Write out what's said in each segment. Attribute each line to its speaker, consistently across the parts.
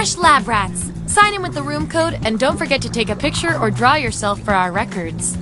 Speaker 1: Fresh lab rats! Sign in with the room code and don't forget to take a picture or draw yourself for our records.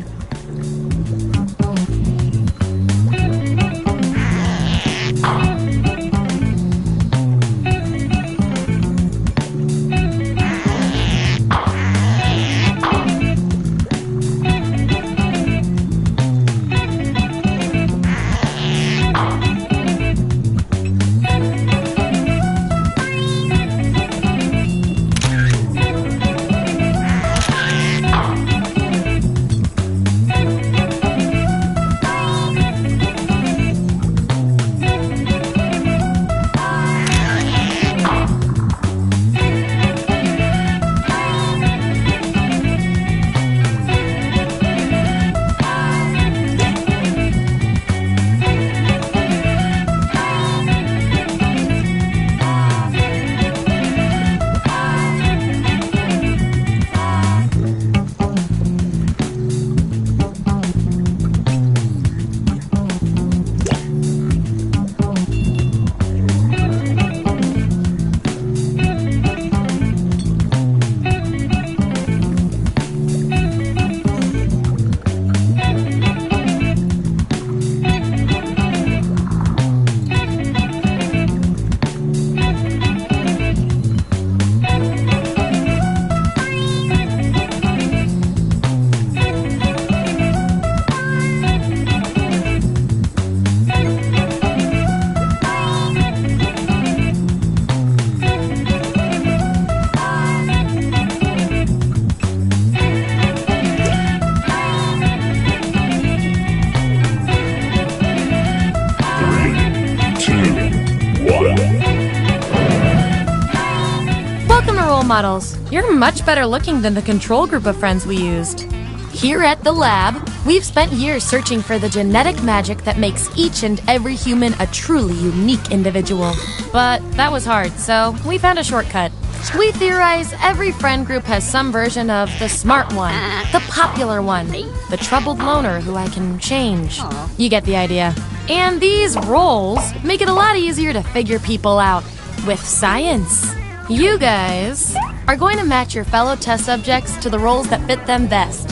Speaker 1: Models. You're much better looking than the control group of friends we used. Here at the lab, we've spent years searching for the genetic magic that makes each and every human a truly unique individual. But that was hard, so we found a shortcut. We theorize every friend group has some version of the smart one, the popular one, the troubled loner who I can change. You get the idea. And these roles make it a lot easier to figure people out with science. You guys are going to match your fellow test subjects to the roles that fit them best.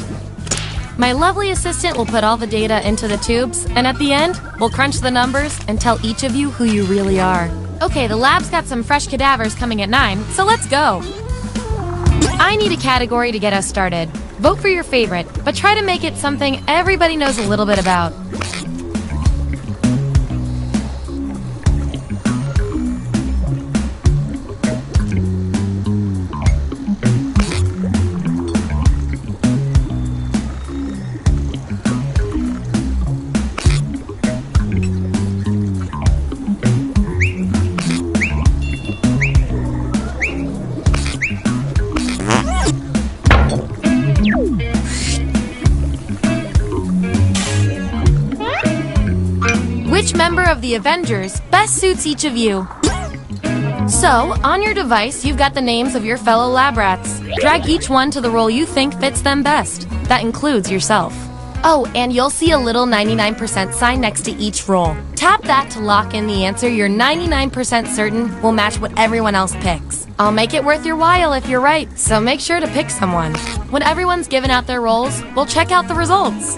Speaker 1: My lovely assistant will put all the data into the tubes, and at the end, we'll crunch the numbers and tell each of you who you really are. Okay, the lab's got some fresh cadavers coming at 9, so let's go. I need a category to get us started. Vote for your favorite, but try to make it something everybody knows a little bit about. Which member of the Avengers best suits each of you? So, on your device, you've got the names of your fellow lab rats. Drag each one to the role you think fits them best. That includes yourself. Oh, and you'll see a little 99% sign next to each role. Tap that to lock in the answer you're 99% certain will match what everyone else picks. I'll make it worth your while if you're right, so make sure to pick someone. When everyone's given out their roles, we'll check out the results.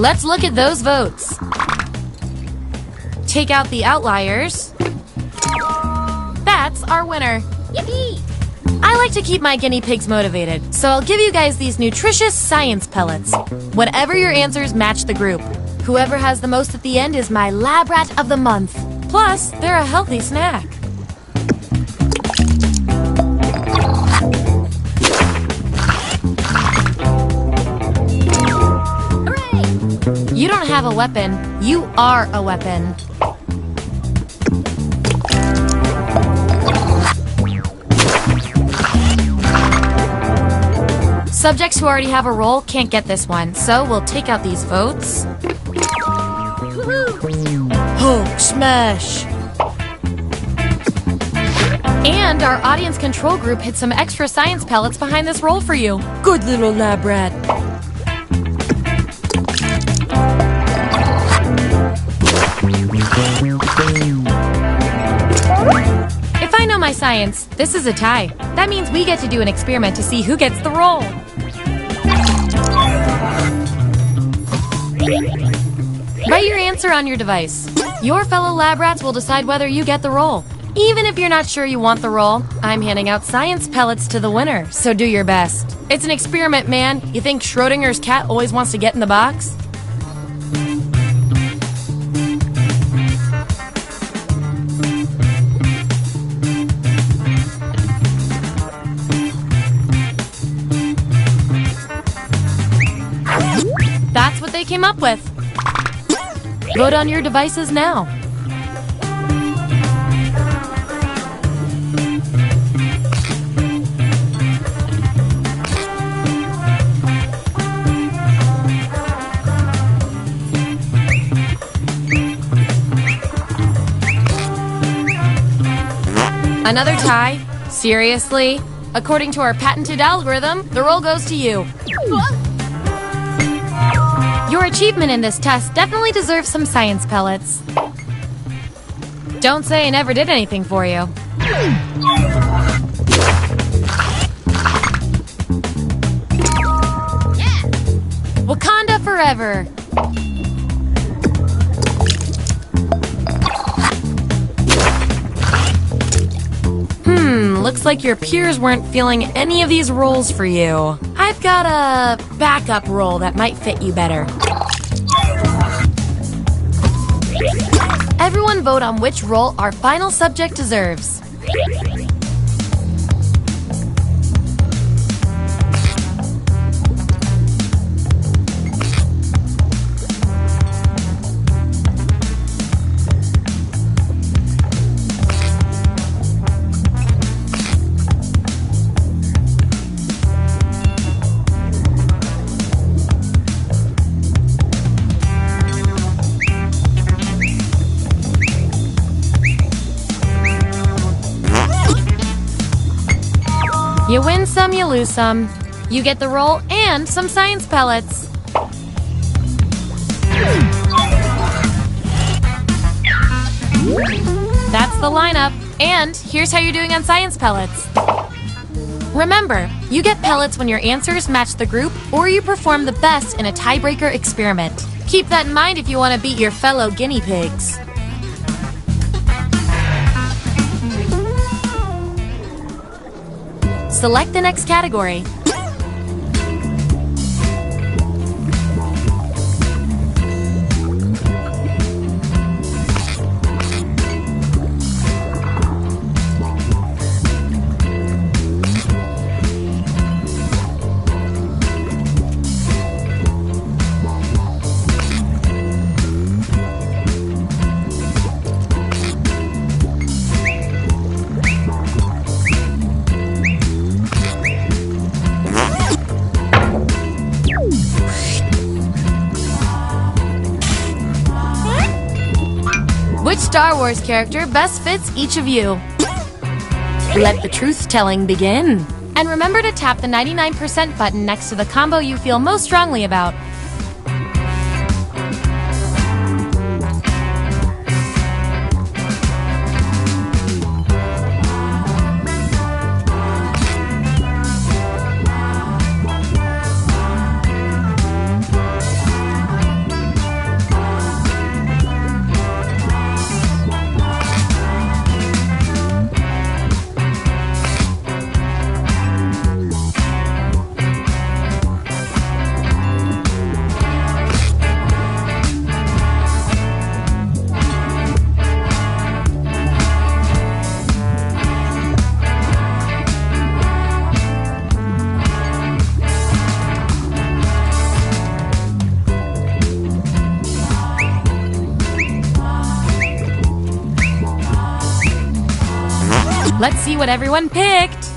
Speaker 1: Let's look at those votes. Take out the outliers. That's our winner. Yippee! I like to keep my guinea pigs motivated, so I'll give you guys these nutritious science pellets. Whatever your answers, match the group. Whoever has the most at the end is my lab rat of the month. Plus, they're a healthy snack. Hooray! You don't have a weapon, you are a weapon. Subjects who already have a role can't get this one, so we'll take out these votes. Hulk smash! And our audience control group hid some extra science pellets behind this role for you. Good little lab rat. If I know my science, this is a tie. That means we get to do an experiment to see who gets the role. Write your answer on your device. Your fellow lab rats will decide whether you get the role. Even if you're not sure you want the role, I'm handing out science pellets to the winner, so do your best. It's an experiment, man. You think Schrodinger's cat always wants to get in the box? That's what they came up with. Vote on your devices now. Another tie? Seriously? According to our patented algorithm, the role goes to you. Your achievement in this test definitely deserves some science pellets. Don't say I never did anything for you. Yeah. Wakanda forever! Looks like your peers weren't feeling any of these roles for you. I've got a backup role that might fit you better. Everyone vote on which role our final subject deserves. You win some, you lose some. You get the role and some science pellets. That's the lineup. And here's how you're doing on science pellets. Remember, you get pellets when your answers match the group or you perform the best in a tiebreaker experiment. Keep that in mind if you want to beat your fellow guinea pigs. Select the next category. Which Star Wars character best fits each of you? Let the truth-telling begin. And remember to tap the 99% button next to the combo you feel most strongly about. Let's see what everyone picked.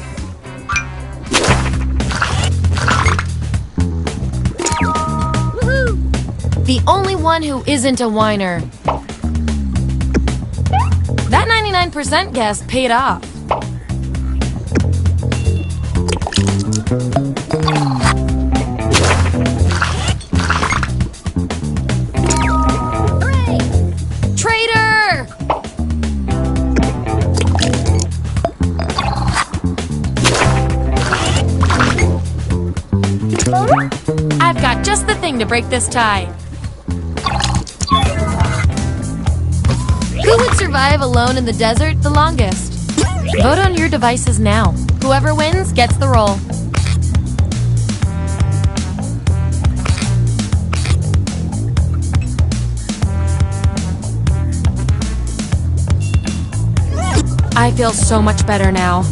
Speaker 1: The only one who isn't a whiner. That 99% guess paid off. Traitor! I've got just the thing to break this tie. Who would survive alone in the desert the longest? Vote on your devices now. Whoever wins gets the roll. I feel so much better now.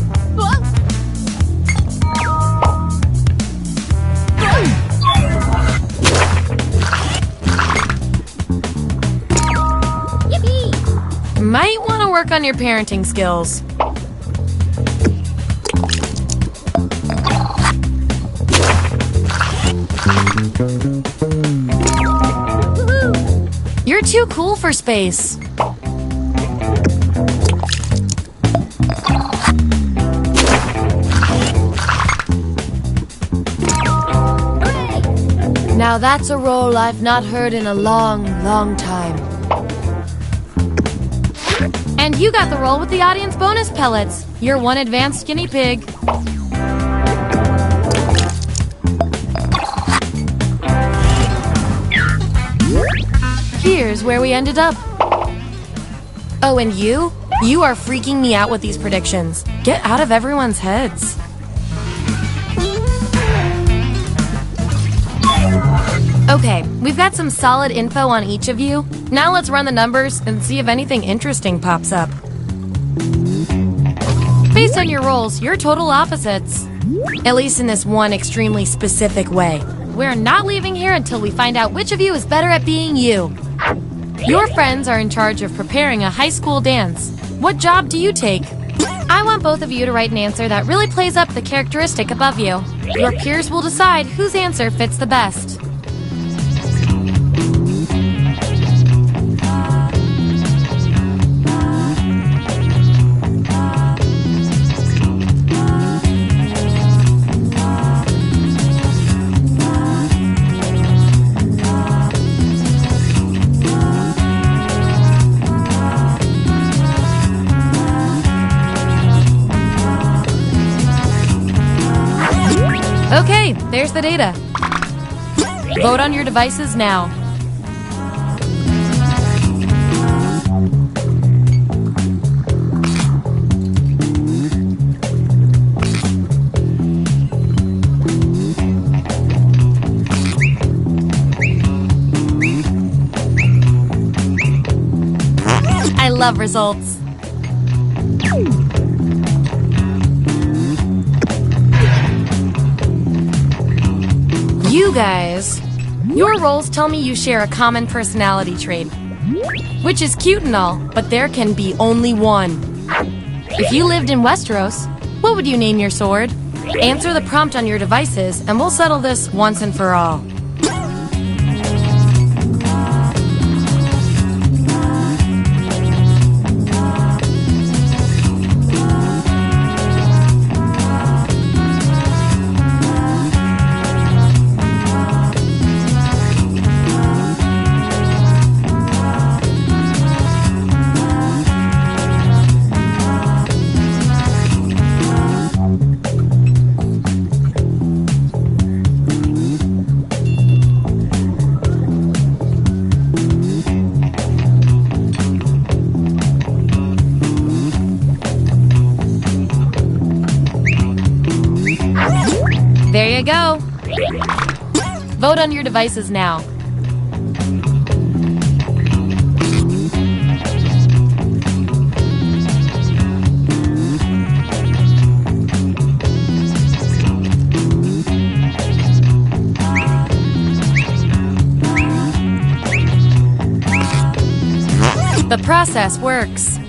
Speaker 1: Might want to work on your parenting skills. You're too cool for space. Now that's a roll I've not heard in a long, long time. And you got the roll with the audience bonus pellets. You're one advanced guinea pig. Here's where we ended up. Oh, and you? You are freaking me out with these predictions. Get out of everyone's heads. Okay, we've got some solid info on each of you. Now let's run the numbers and see if anything interesting pops up. Based on your rolls, you're total opposites. At least in this one extremely specific way. We're not leaving here until we find out which of you is better at being you. Your friends are in charge of preparing a high school dance. What job do you take? I want both of you to write an answer that really plays up the characteristic above you. Your peers will decide whose answer fits the best. Okay, there's the data. Vote on your devices now. I love results. You guys, your roles tell me you share a common personality trait, which is cute and all, but there can be only one. If you lived in Westeros, what would you name your sword? Answer the prompt on your devices, and we'll settle this once and for all. There you go. Vote on your devices now. The process works.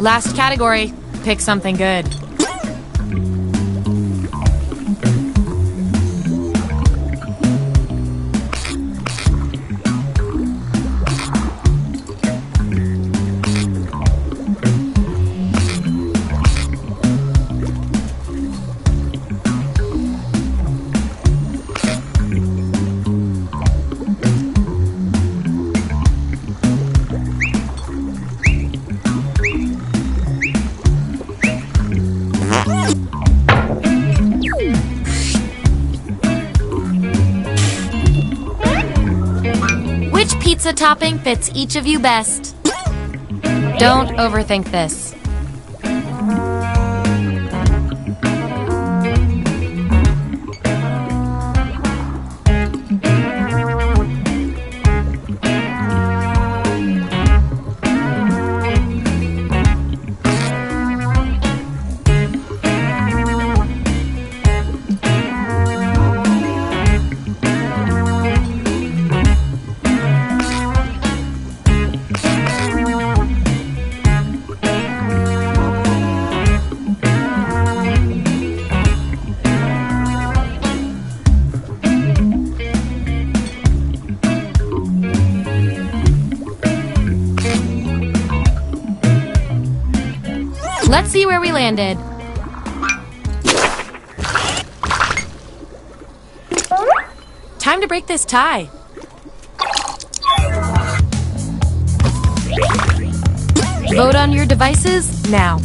Speaker 1: Last category. Pick something good. Which pizza topping fits each of you best? Don't overthink this. Let's see where we landed. Time to break this tie. Vote on your devices now.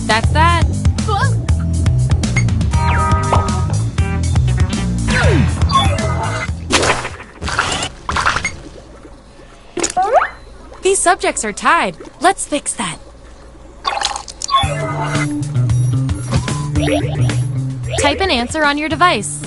Speaker 1: That's that. These subjects are tied. Let's fix that. Type an answer on your device.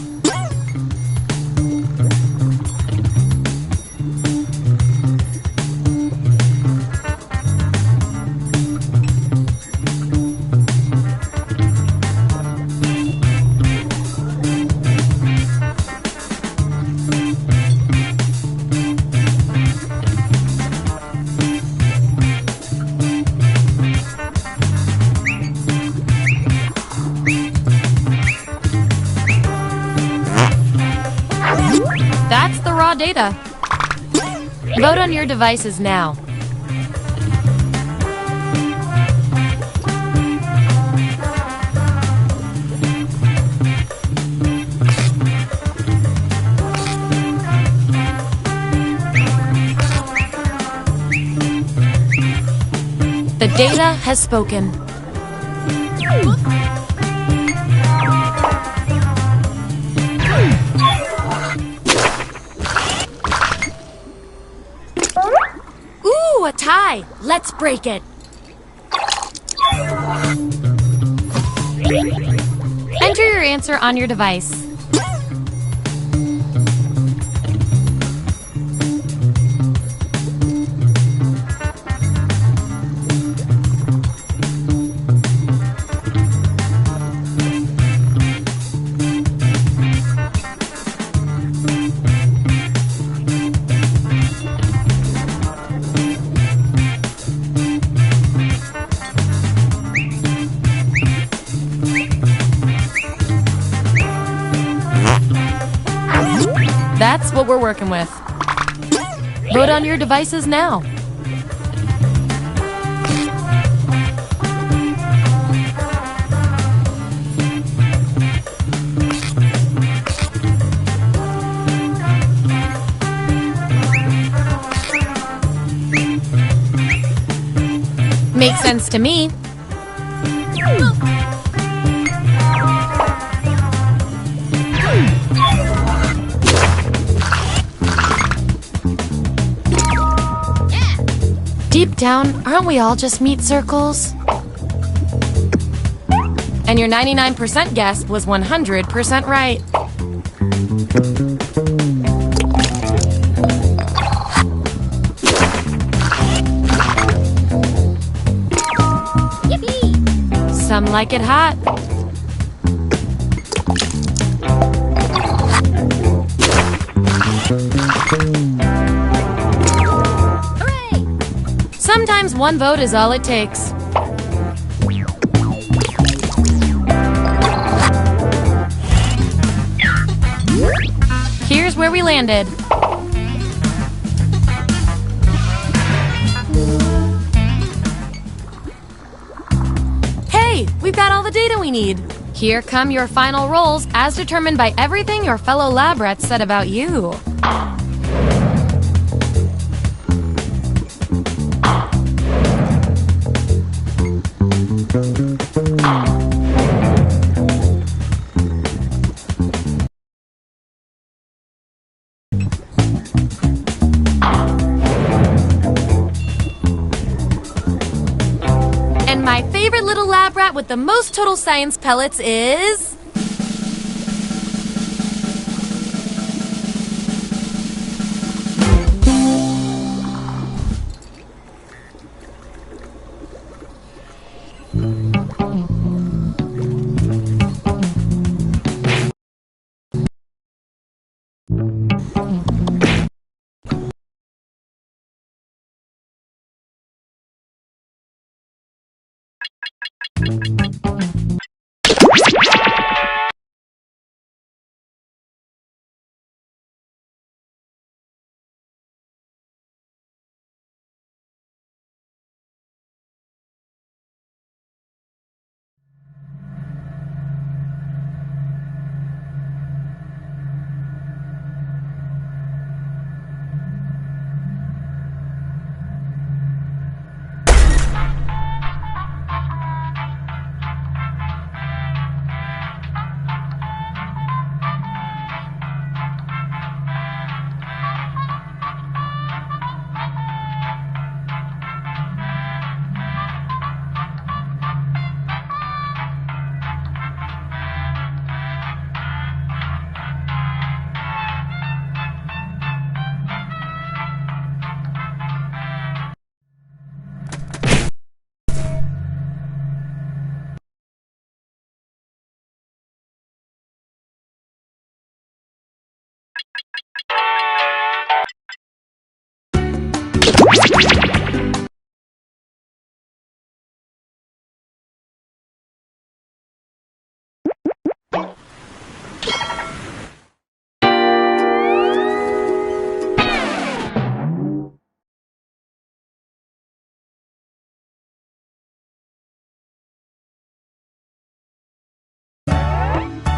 Speaker 1: That's the raw data. Vote on your devices now. The data has spoken. Ooh, a tie! Let's break it. Enter your answer on your device. That's what we're working with. Vote on your devices now. Makes sense to me. Deep down, aren't we all just meat circles? And your 99% guess was 100% right. Some like it hot. Hooray! Sometimes one vote is all it takes. Here's where we landed. Hey, we've got all the data we need. Here come your final rolls as determined by everything your fellow lab rats said about you. And my favorite little lab rat with the most total science pellets is...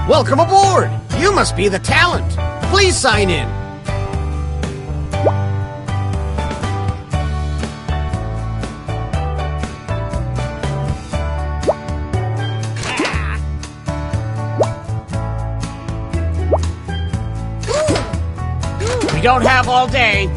Speaker 2: Welcome aboard! You must be the talent. Please sign in. We don't have all day.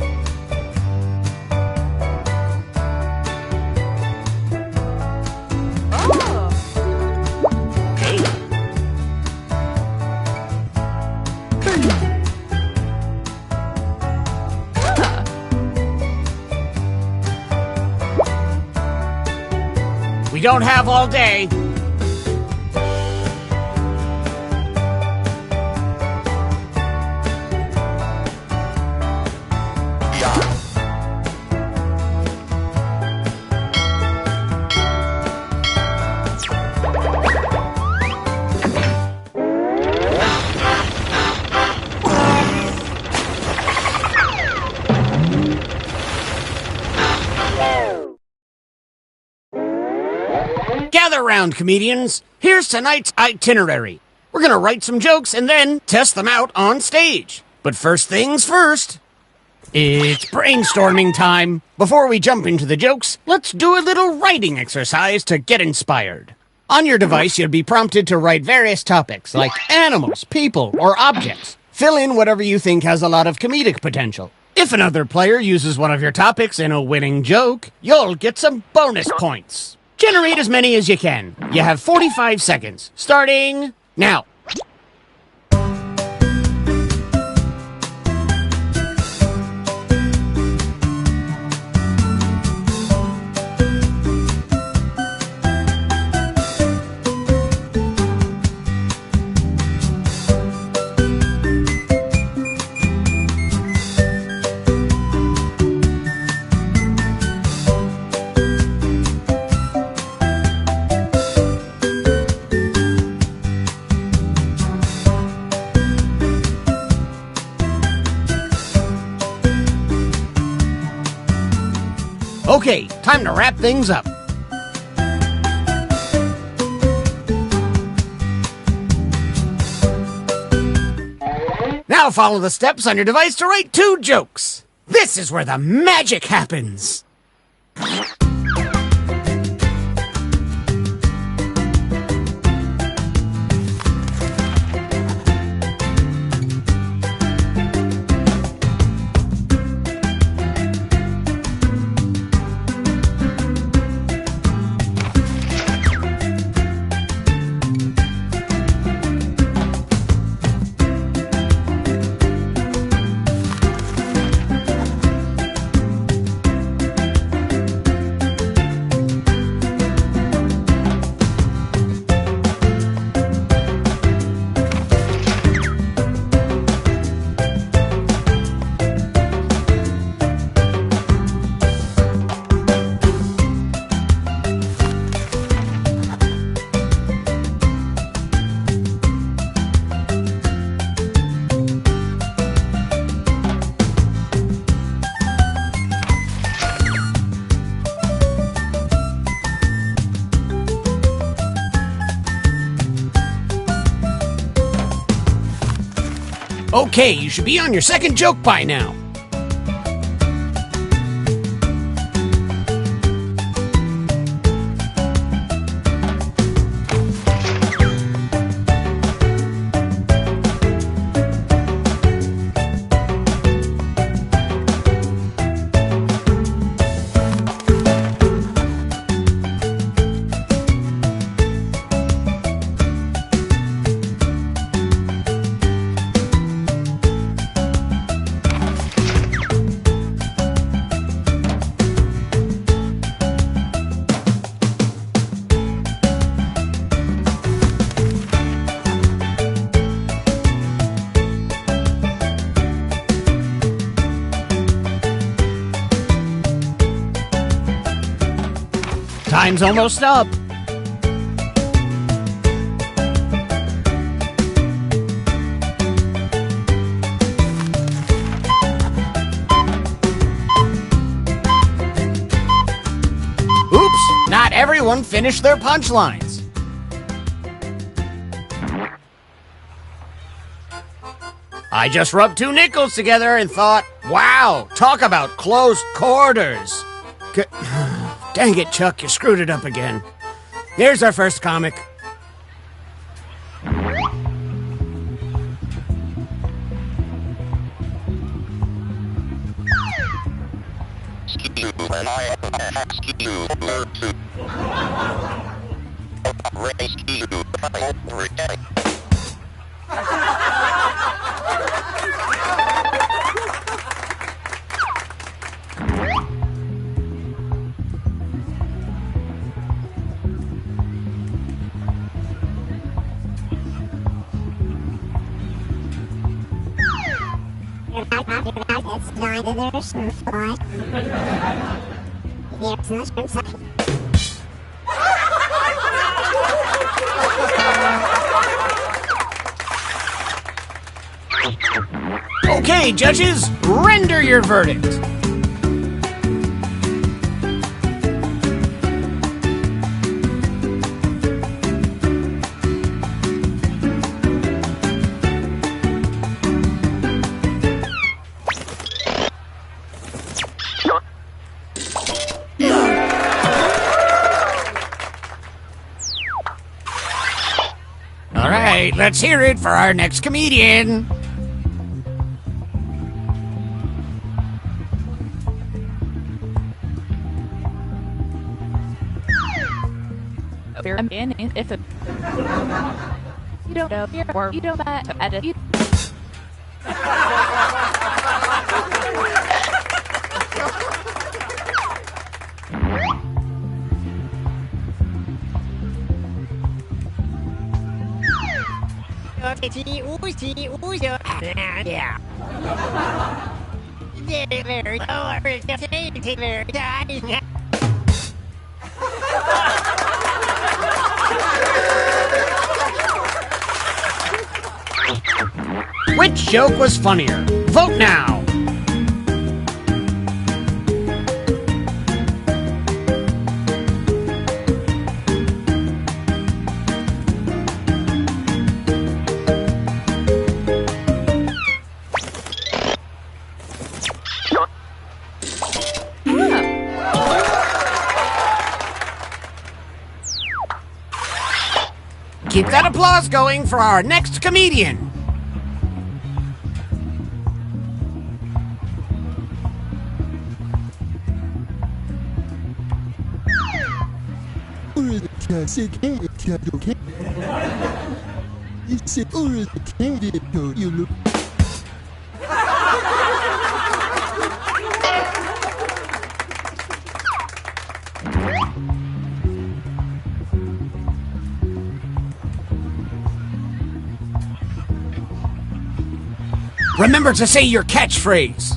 Speaker 2: We don't have all day. Gather round, comedians. Here's tonight's itinerary. We're gonna write some jokes and then test them out on stage. But first things first, it's brainstorming time. Before we jump into the jokes, let's do a little writing exercise to get inspired. On your device, you'll be prompted to write various topics like animals, people, or objects. Fill in whatever you think has a lot of comedic potential. If another player uses one of your topics in a winning joke, you'll get some bonus points. Generate as many as you can. You have 45 seconds, starting now. Okay, time to wrap things up. Now follow the steps on your device to write 2 jokes. This is where the magic happens. Okay, you should be on your second joke by now. Time's almost up. Oops, not everyone finished their punchlines. I just rubbed 2 nickels together and thought, wow, talk about close quarters. Dang it, Chuck, you screwed it up again. Here's our first comic. Okay, judges, render your verdict. All right, let's hear it for our next comedian.
Speaker 3: If you don't know or you don't edit you.
Speaker 2: Which joke was funnier? Vote now! Keep that applause going for our next comedian. Remember to say your catchphrase.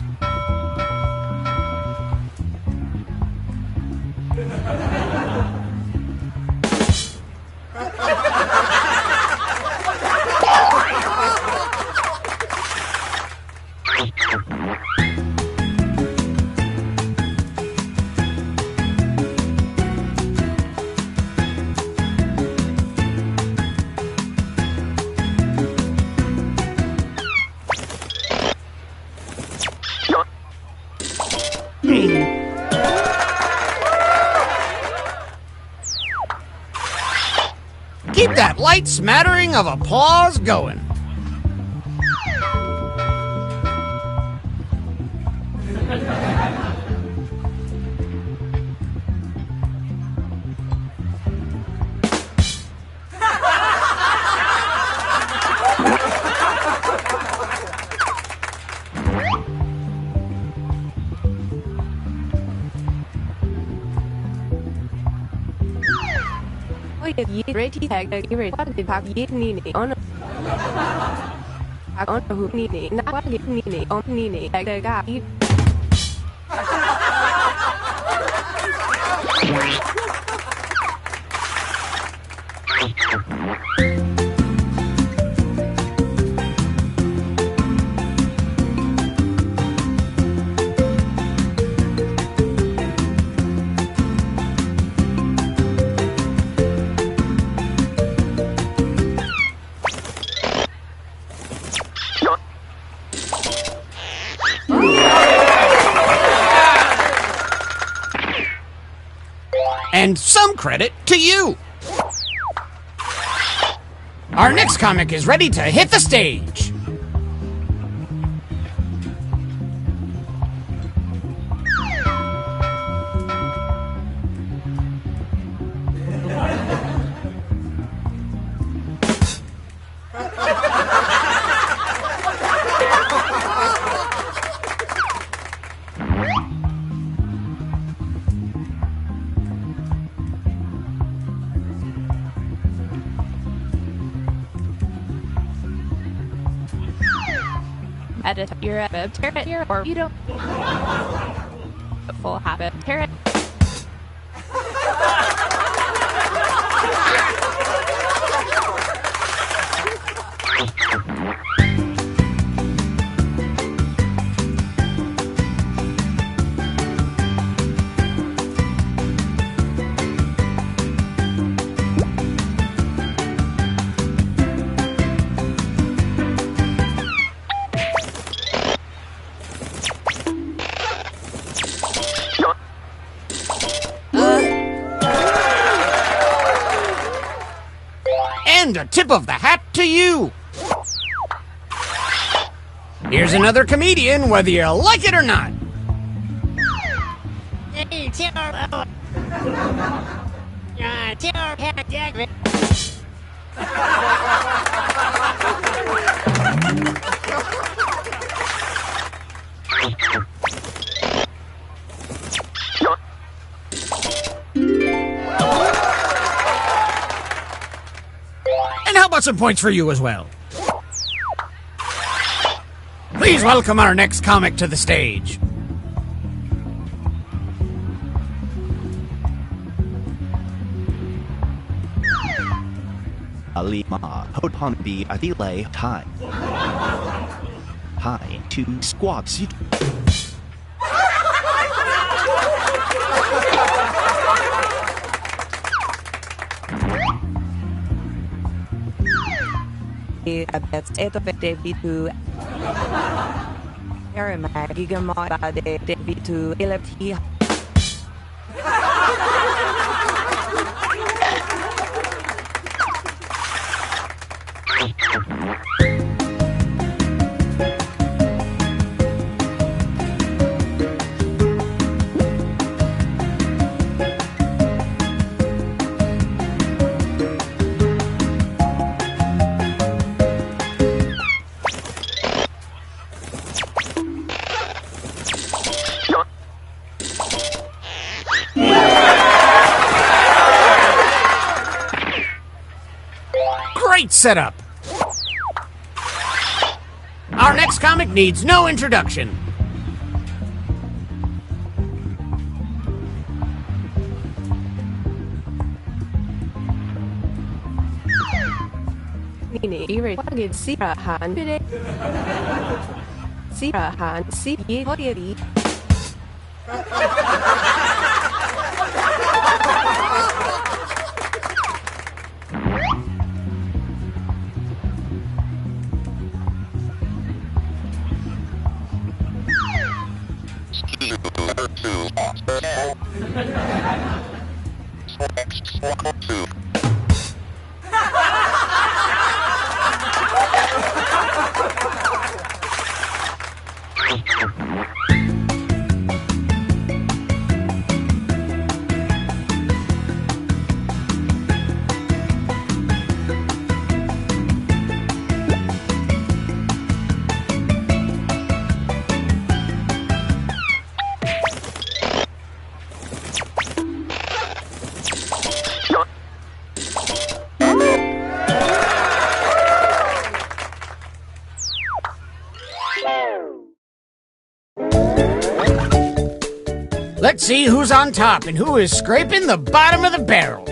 Speaker 2: Keep that light smattering of applause going.
Speaker 3: Ready tag ready pack ni on who ni na what ni on ni tag ga
Speaker 2: And some credit to you. Our next comic is ready to hit the stage.
Speaker 3: Edit your habit, tear it here, or you don't. Full habit, tear it.
Speaker 2: And a tip of the hat to you. Here's another comedian, whether you like it or not. And how about some points for you as well? Please welcome our next comic to the stage.
Speaker 4: Alima Hotonbi Adile Tai. Hi to squawks.
Speaker 5: Eto debitu Erima Gigamo de debitu Elapti
Speaker 2: Great setup! Our next comic needs no introduction.
Speaker 5: Nini irritagid sirahan bide. Sirahan si Yehori.
Speaker 2: Let's see who's on top and who is scraping the bottom of the barrel.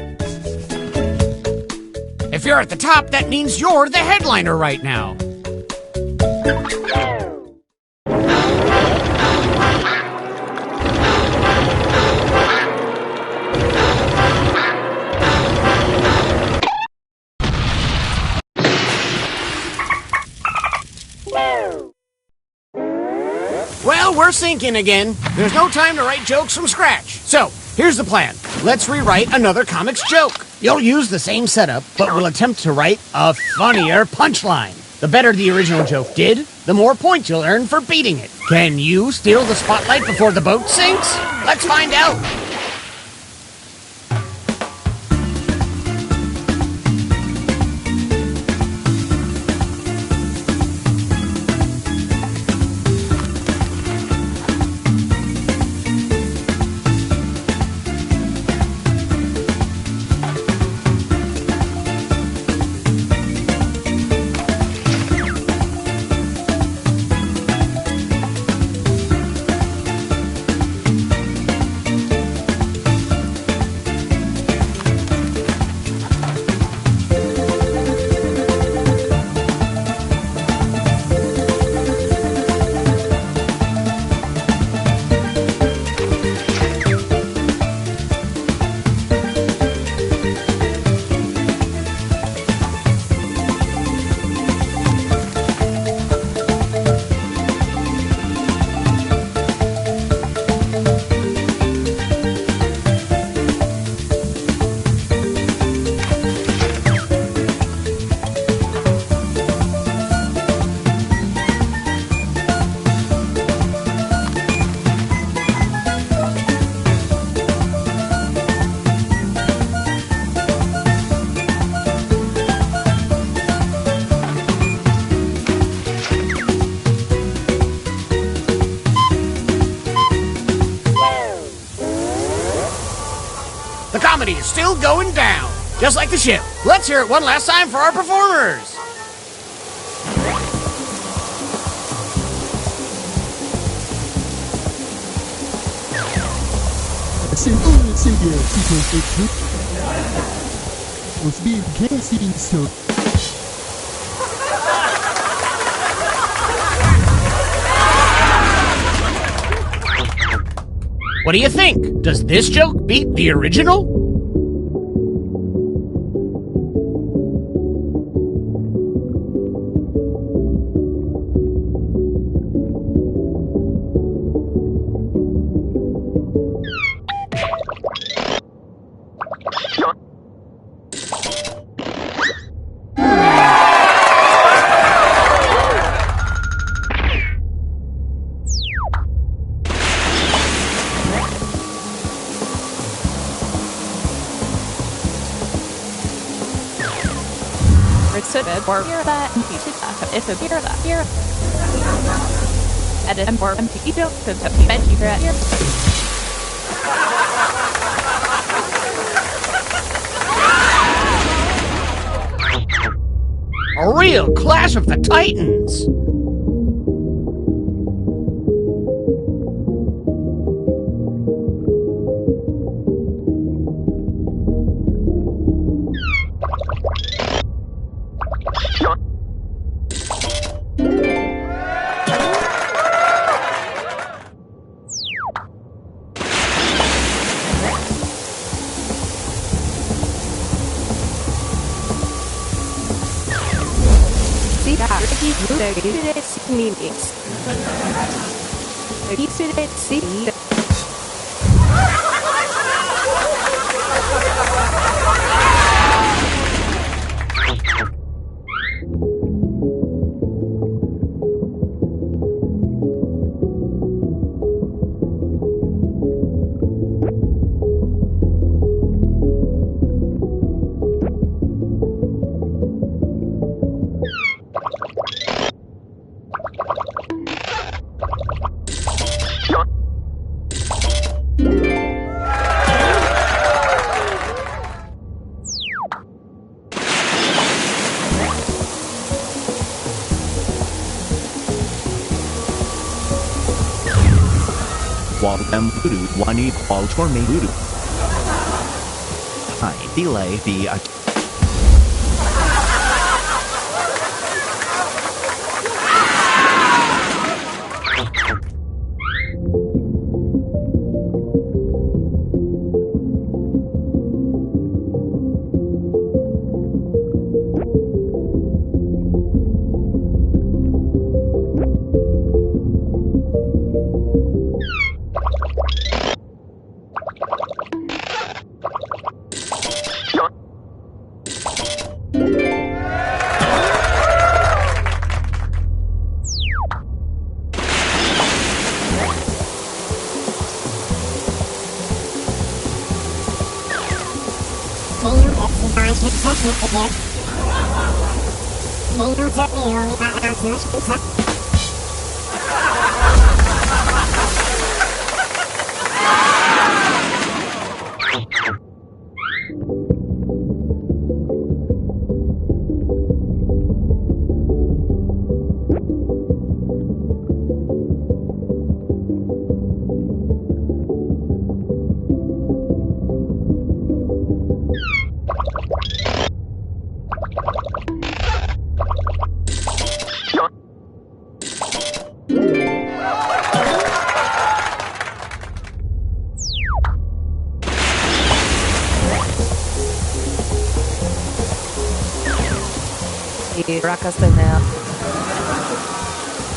Speaker 2: If you're at the top, that means you're the headliner right now. Well, we're sinking again. There's no time to write jokes from scratch. So, here's the plan. Let's rewrite another comic's joke. You'll use the same setup, but we'll attempt to write a funnier punchline. The better the original joke did, the more points you'll earn for beating it. Can you steal the spotlight before the boat sinks? Let's find out. The comedy is still going down, just like the ship. Let's hear it one last time for our performers. What do you think? Does this joke beat the original?
Speaker 3: Or hear that and teach it if a beer that here. Edit and or empty joke to veggie bread here.
Speaker 2: A real clash of the titans!
Speaker 4: Waltham Voodoo, Wani Waltorme Voodoo. Hi, delay the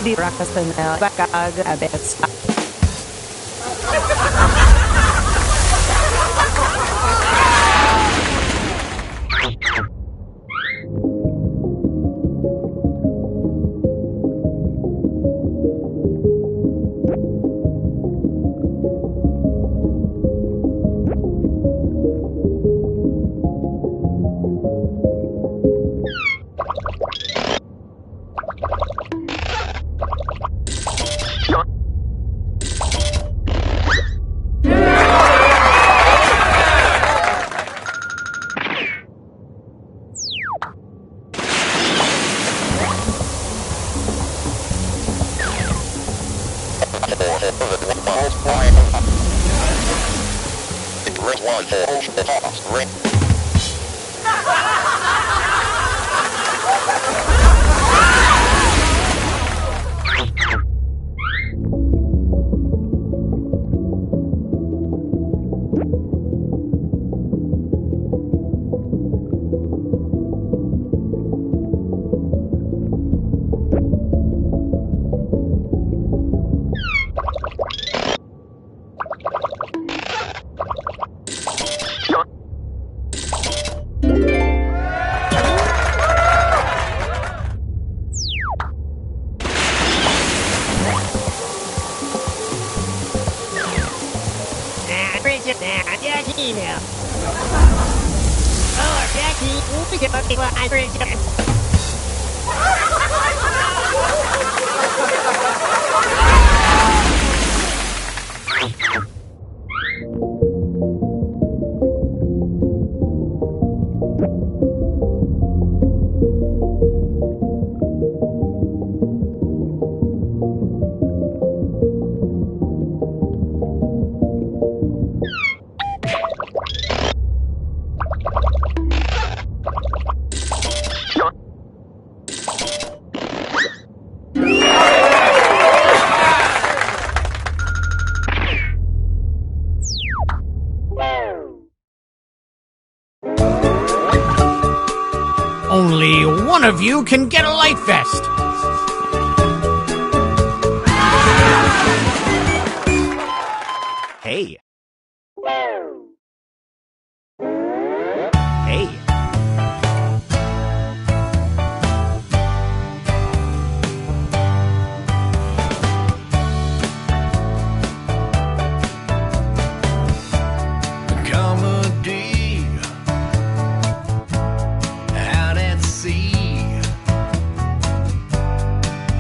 Speaker 5: Di Rakastana, Bakag, Abets.
Speaker 2: Only one of you can get a life vest.
Speaker 4: Hey. Hey.
Speaker 6: Comedy out at sea,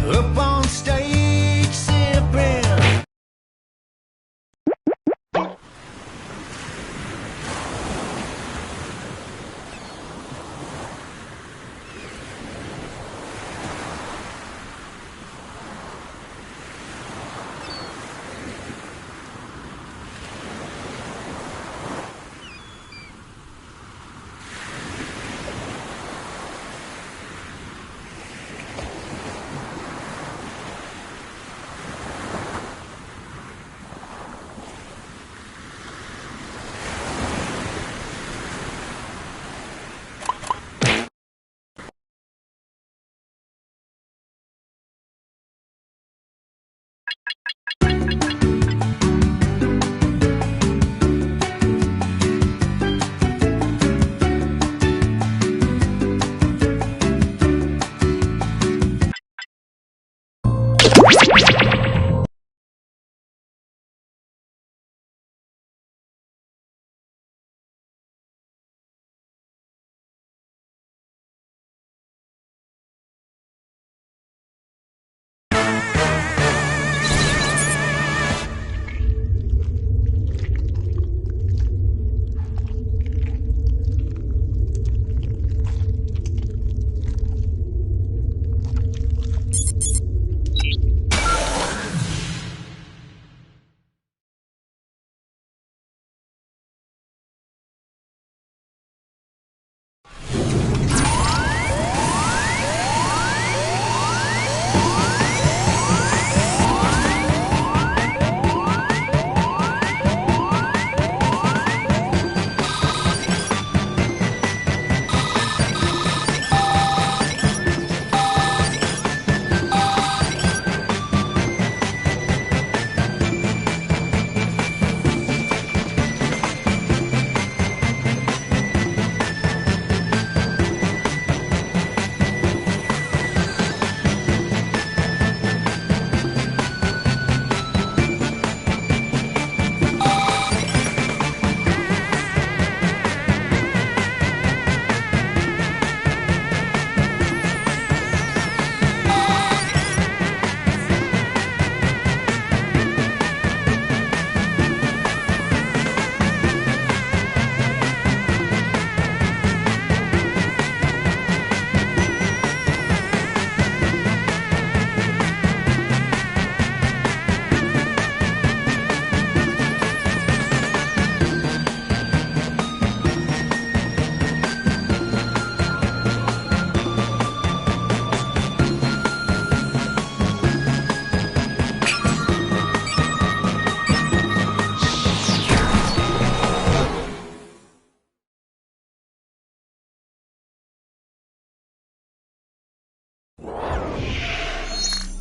Speaker 6: up on stage sipping.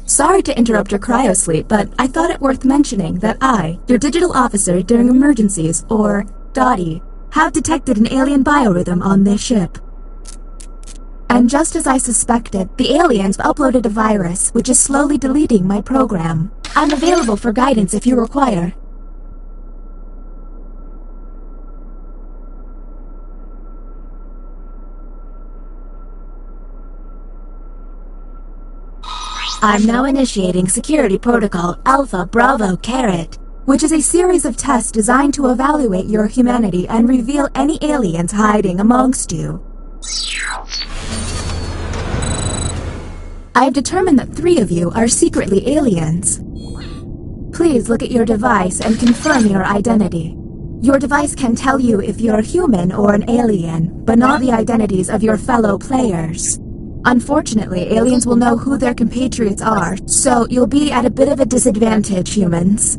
Speaker 7: Sorry to interrupt your cryosleep, but I thought it worth mentioning that I, your digital officer during emergencies, or DOTI, have detected an alien biorhythm on this ship. And just as I suspected, the aliens uploaded a virus which is slowly deleting my program. I'm available for guidance if you require. I'm now initiating Security Protocol Alpha Bravo Caret, which is a series of tests designed to evaluate your humanity and reveal any aliens hiding amongst you. I have determined that 3 of you are secretly aliens. Please look at your device and confirm your identity. Your device can tell you if you're human or an alien, but not the identities of your fellow players. Unfortunately, aliens will know who their compatriots are, so you'll be at a bit of a disadvantage, humans.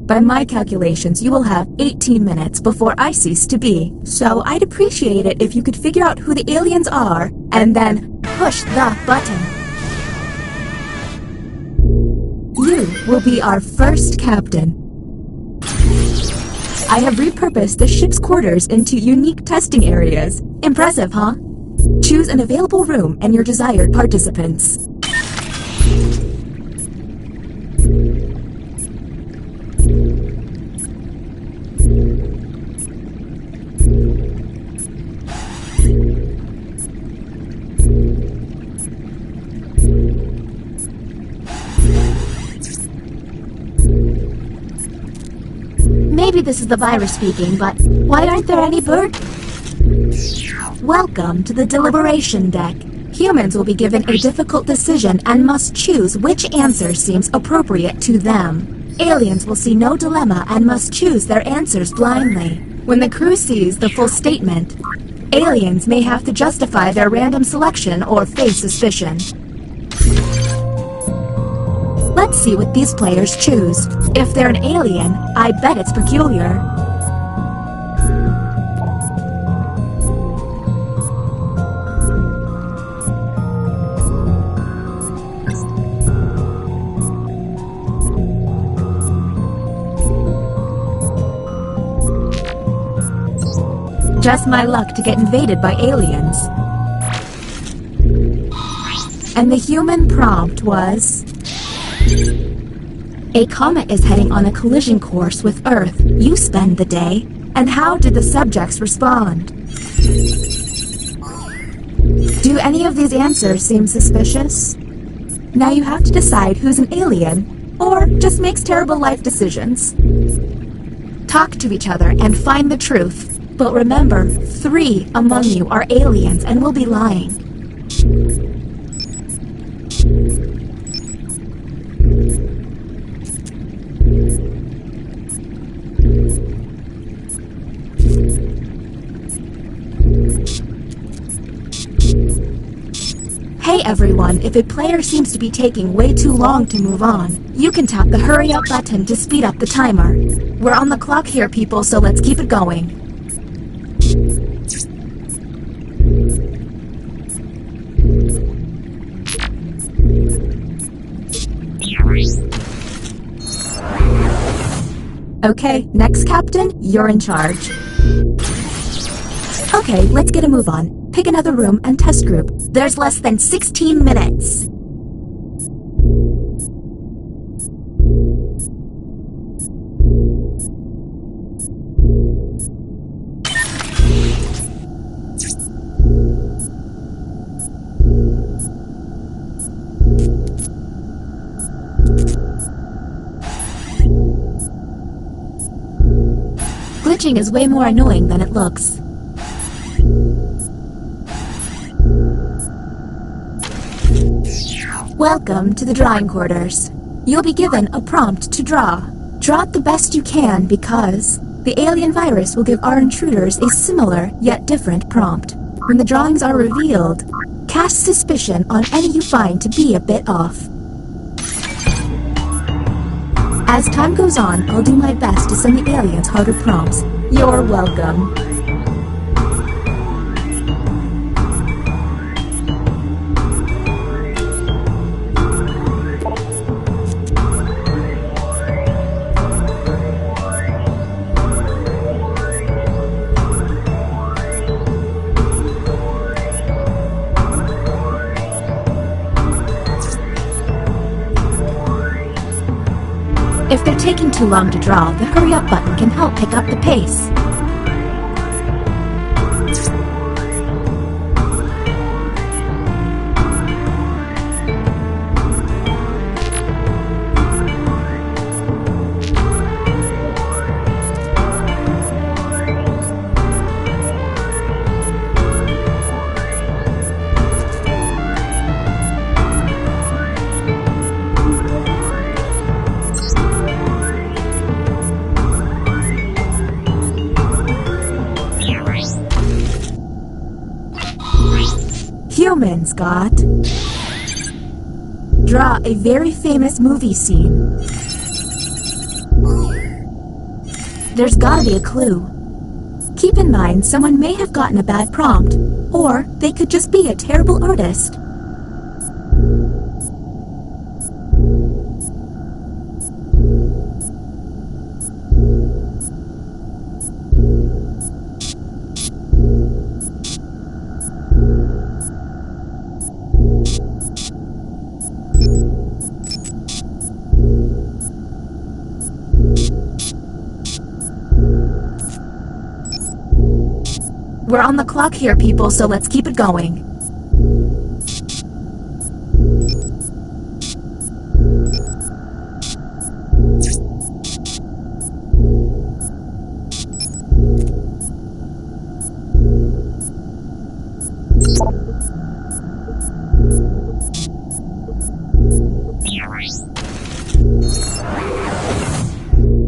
Speaker 7: By my calculations, you will have 18 minutes before I cease to be. So I'd appreciate it if you could figure out who the aliens are and then push the button. You will be our first captain. I have repurposed the ship's quarters into unique testing areas. Impressive, huh? Choose an available room and your desired participants. Maybe this is the virus speaking, but why aren't there any birds? Welcome to the deliberation deck. Humans will be given a difficult decision and must choose which answer seems appropriate to them. Aliens will see no dilemma and must choose their answers blindly. When the crew sees the full statement, aliens may have to justify their random selection or face suspicion. Let's see what these players choose. If they're an alien, I bet it's peculiar. Just my luck to get invaded by aliens. And the human prompt was... A comet is heading on a collision course with Earth. You spend the day. And how did the subjects respond? Do any of these answers seem suspicious? Now you have to decide who's an alien, or just makes terrible life decisions. Talk to each other and find the truth. But remember, 3 among you are aliens and will be lying. Hey everyone, if a player seems to be taking way too long to move on, you can tap the hurry up button to speed up the timer. We're on the clock here, people, so let's keep it going. Okay, next captain, you're in charge. Okay, let's get a move on. Pick another room and test group. There's less than 16 minutes. Glitching is way more annoying than it looks. Welcome to the drawing quarters. You'll be given a prompt to draw. Draw it the best you can because the alien virus will give our intruders a similar yet different prompt. When the drawings are revealed, cast suspicion on any you find to be a bit off. As time goes on, I'll do my best to send the aliens harder prompts. You're welcome. If they're taking too long to draw, the hurry up button can help pick up the pace. Humans got... Draw a very famous movie scene. There's gotta be a clue. Keep in mind, someone may have gotten a bad prompt, or they could just be a terrible artist. We're on the clock here, people, so let's keep it going.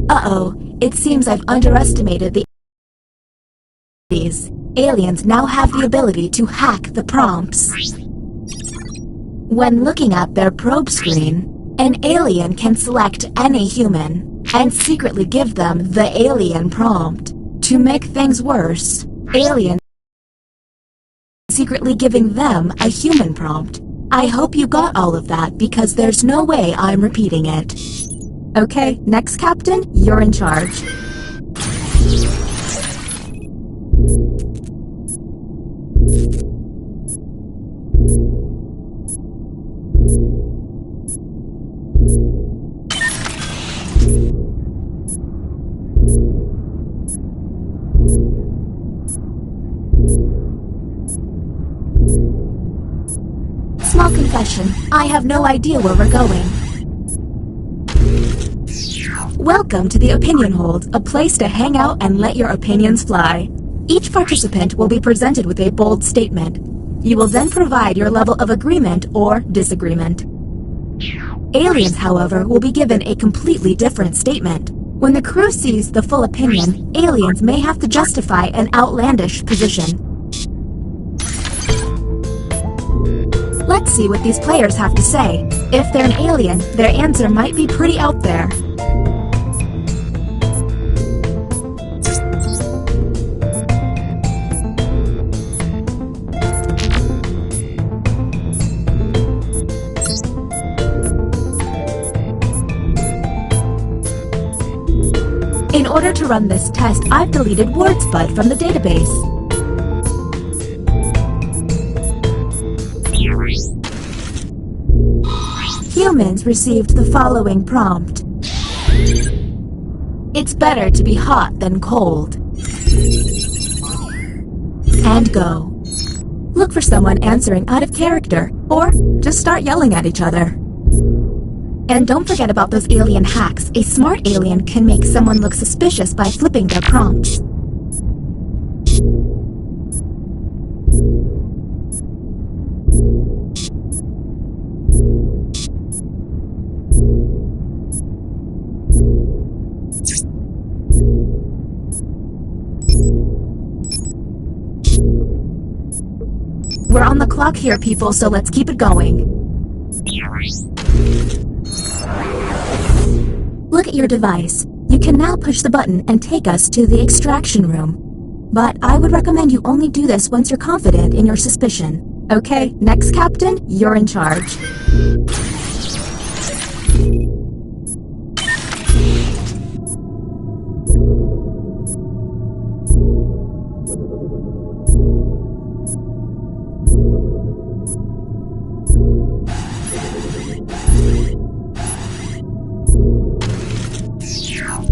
Speaker 7: Uh-oh, it seems I've underestimated the aliens now have the ability to hack the prompts. When looking at their probe screen, an alien can select any human and secretly give them the alien prompt. To make things worse, aliens secretly giving them a human prompt. I hope you got all of that because there's no way I'm repeating it. Okay, next captain, you're in charge. Small confession, I have no idea where we're going. Welcome to the Opinion Hold, a place to hang out and let your opinions fly. Each participant will be presented with a bold statement. You will then provide your level of agreement or disagreement. Aliens, however, will be given a completely different statement. When the crew sees the full opinion, aliens may have to justify an outlandish position. Let's see what these players have to say. If they're an alien, their answer might be pretty out there. In order to run this test, I've deleted WordsBud from the database. Humans received the following prompt. It's better to be hot than cold. And go. Look for someone answering out of character, or just start yelling at each other. And don't forget about those alien hacks. A smart alien can make someone look suspicious by flipping their prompts. We're on the clock here, people, so let's keep it going. Look at your device. You can now push the button and take us to the extraction room. But I would recommend you only do this once you're confident in your suspicion. Okay, next captain, you're in charge.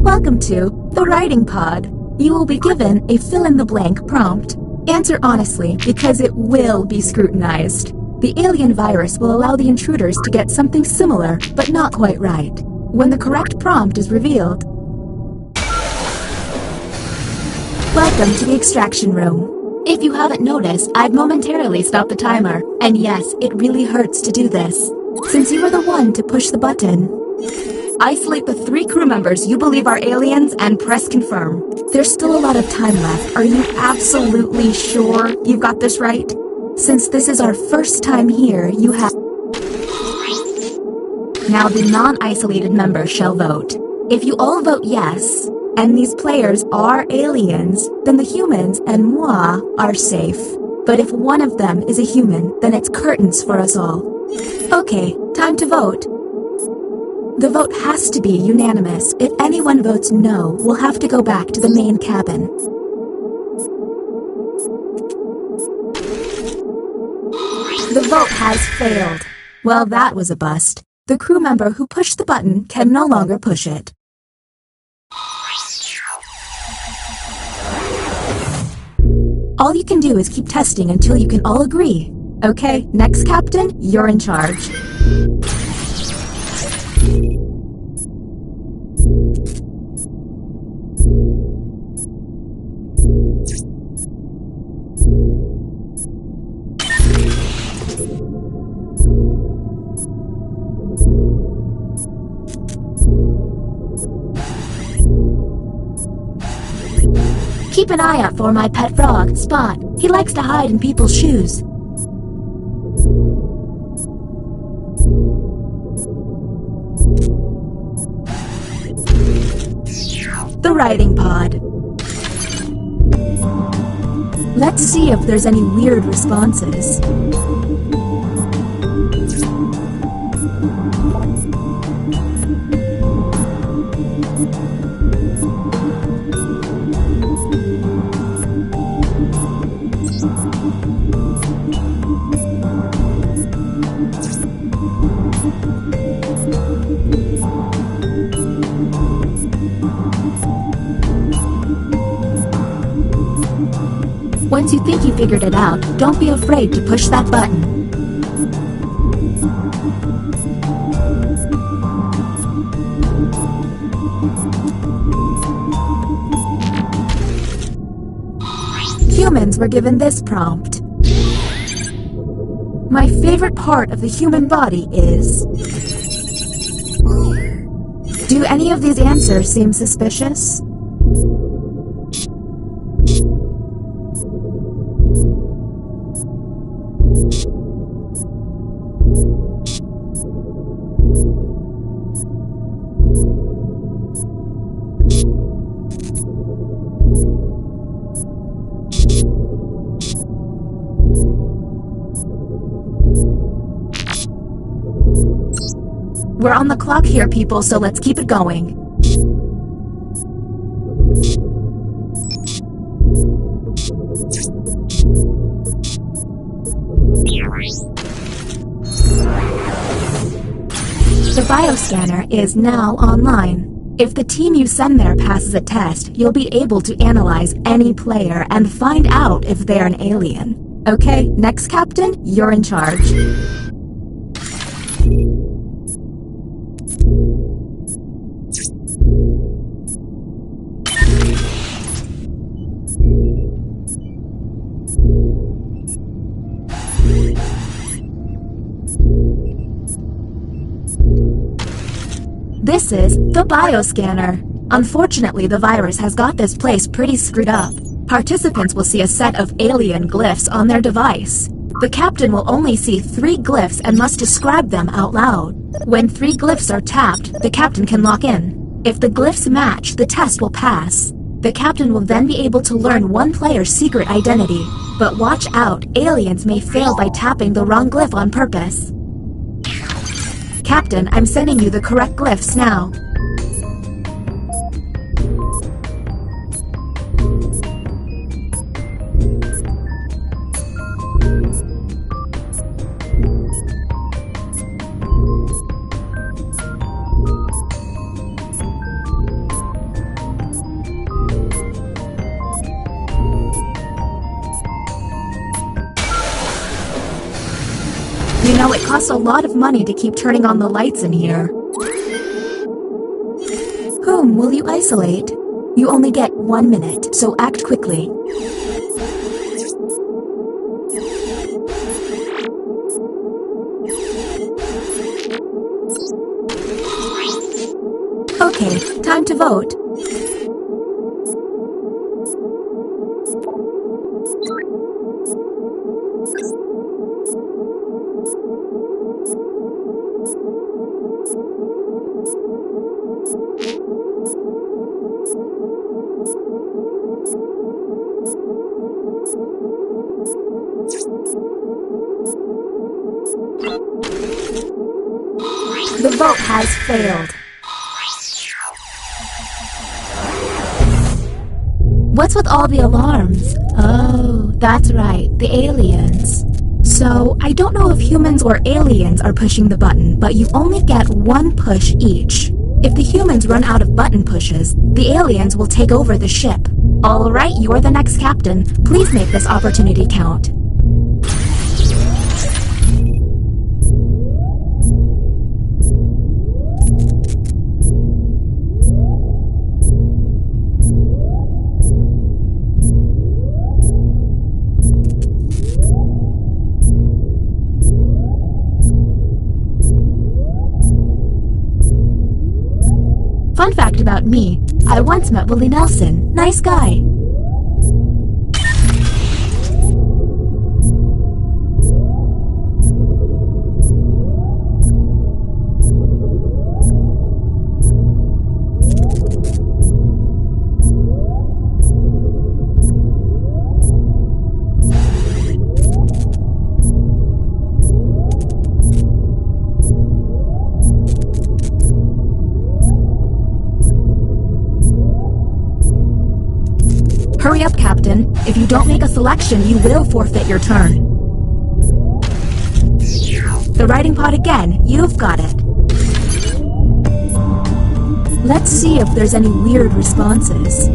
Speaker 7: Welcome to the Writing Pod. You will be given a fill-in-the-blank prompt. Answer honestly, because it will be scrutinized. The alien virus will allow the intruders to get something similar, but not quite right. When the correct prompt is revealed... Welcome to the extraction room. If you haven't noticed, I've momentarily stopped the timer. And yes, it really hurts to do this. Since you were the one to push the button, isolate the 3 crew members you believe are aliens and press confirm. There's still a lot of time left. Are you absolutely sure you've got this right? Since this is our first time here, you have... Now the non-isolated members shall vote. If you all vote yes, and these players are aliens, then the humans and moi are safe. But if one of them is a human, then it's curtains for us all. Okay, time to vote. The vote has to be unanimous. If anyone votes no, we'll have to go back to the main cabin. The vote has failed. Well, that was a bust. The crew member who pushed the button can no longer push it. All you can do is keep testing until you can all agree. Okay, next captain, you're in charge. Keep an eye out for my pet frog, Spot. He likes to hide in people's shoes. The writing pod. Let's see if there's any weird responses. Once you think you figured it out, don't be afraid to push that button. Humans were given this prompt. My favorite part of the human body is... Do any of these answers seem suspicious? We're on the clock here, people, so let's keep it going. The bioscanner is now online. If the team you send there passes a test, you'll be able to analyze any player and find out if they're an alien. Okay, next captain, you're in charge. This is the bioscanner. Unfortunately, the virus has got this place pretty screwed up. Participants will see a set of alien glyphs on their device. The captain will only see 3 glyphs and must describe them out loud. When 3 glyphs are tapped, the captain can lock in. If the glyphs match, the test will pass. The captain will then be able to learn one player's secret identity. But watch out, aliens may fail by tapping the wrong glyph on purpose. Captain, I'm sending you the correct glyphs now. You know, it costs a lot of money to keep turning on the lights in here. Whom will you isolate? You only get 1 minute, so act quickly. Okay, time to vote. vote has failed. What's with all the alarms? Oh, that's right, the aliens. So, I don't know if humans or aliens are pushing the button, but you only get one push each. If the humans run out of button pushes, the aliens will take over the ship. Alright, you're the next captain. Please make this opportunity count. Fun fact about me, I once met Willie Nelson. Nice guy. Hurry up, Captain. If you don't make a selection, you will forfeit your turn. The writing pod again. You've got it. Let's see if there's any weird responses.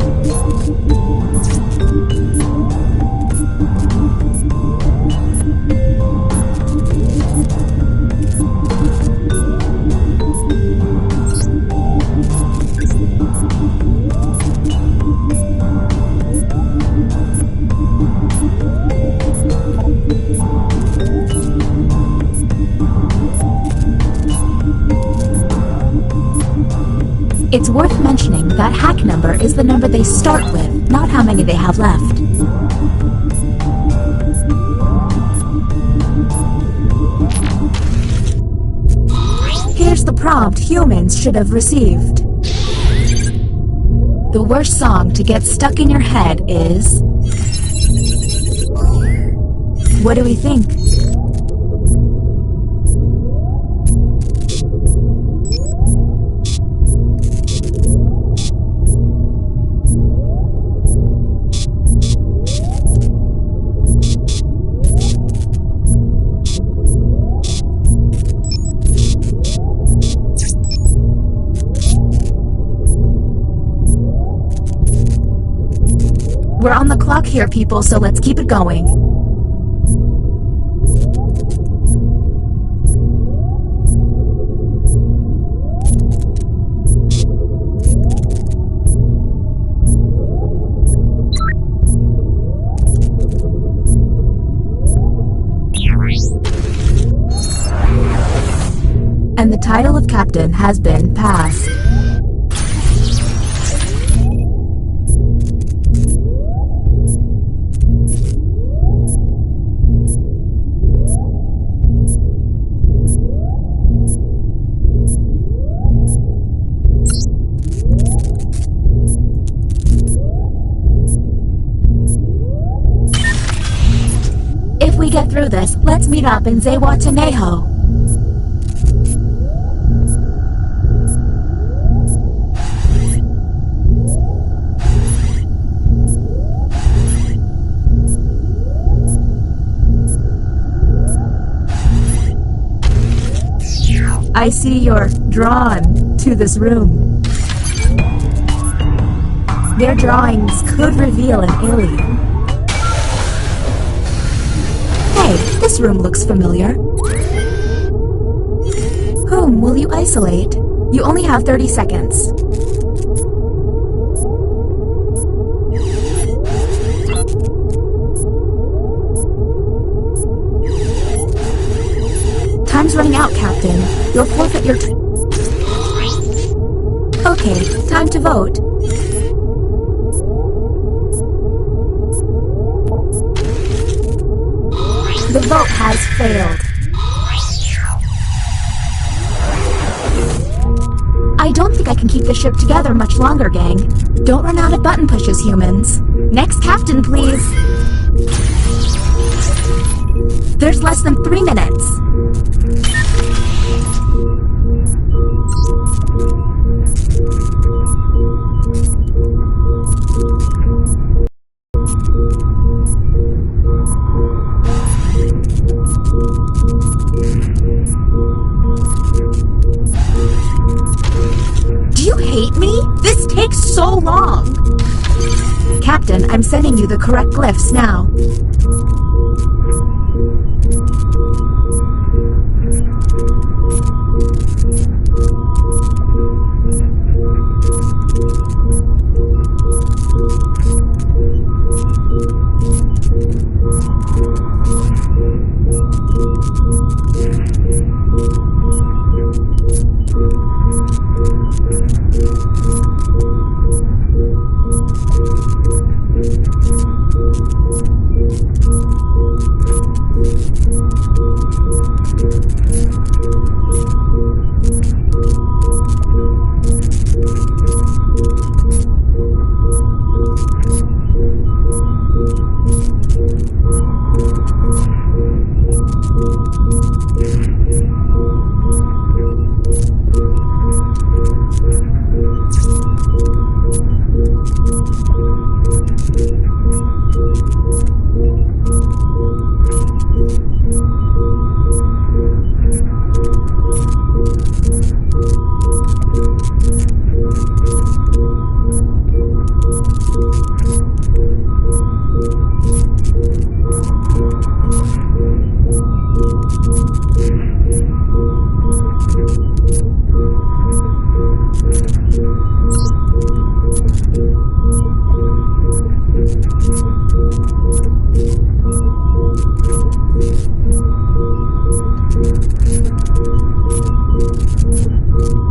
Speaker 7: It's worth mentioning that hack number is the number they start with, not how many they have left. Here's the prompt humans should have received. The worst song to get stuck in your head is... What do we think? We're on the clock here, people, so let's keep it going. And the title of captain has been passed. If we get through this, let's meet up in Zihuatanejo. I see you're drawn to this room. Their drawings could reveal an alien. Hey, this room looks familiar. Whom will you isolate? You only have 30 seconds. Time's running out, Captain. You'll forfeit your Okay, time to vote. The vote has failed. I don't think I can keep the ship together much longer, gang. Don't run out of button pushes, humans. Next captain, please. There's less than 3 minutes. hate me? This takes so long! Captain, I'm sending you the correct glyphs now.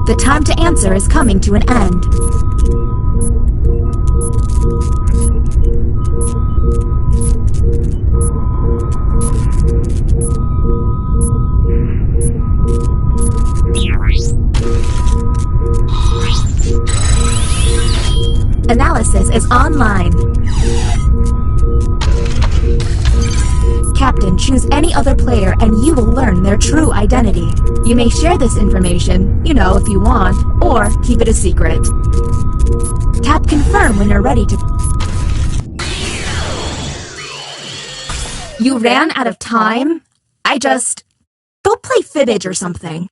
Speaker 7: The time to answer is coming to an end. Analysis is online. Captain, choose any other player and you will learn their true identity. You may share this information, if you want, or keep it a secret. Tap confirm when you're ready to... You ran out of time? Go play Fibbage or something.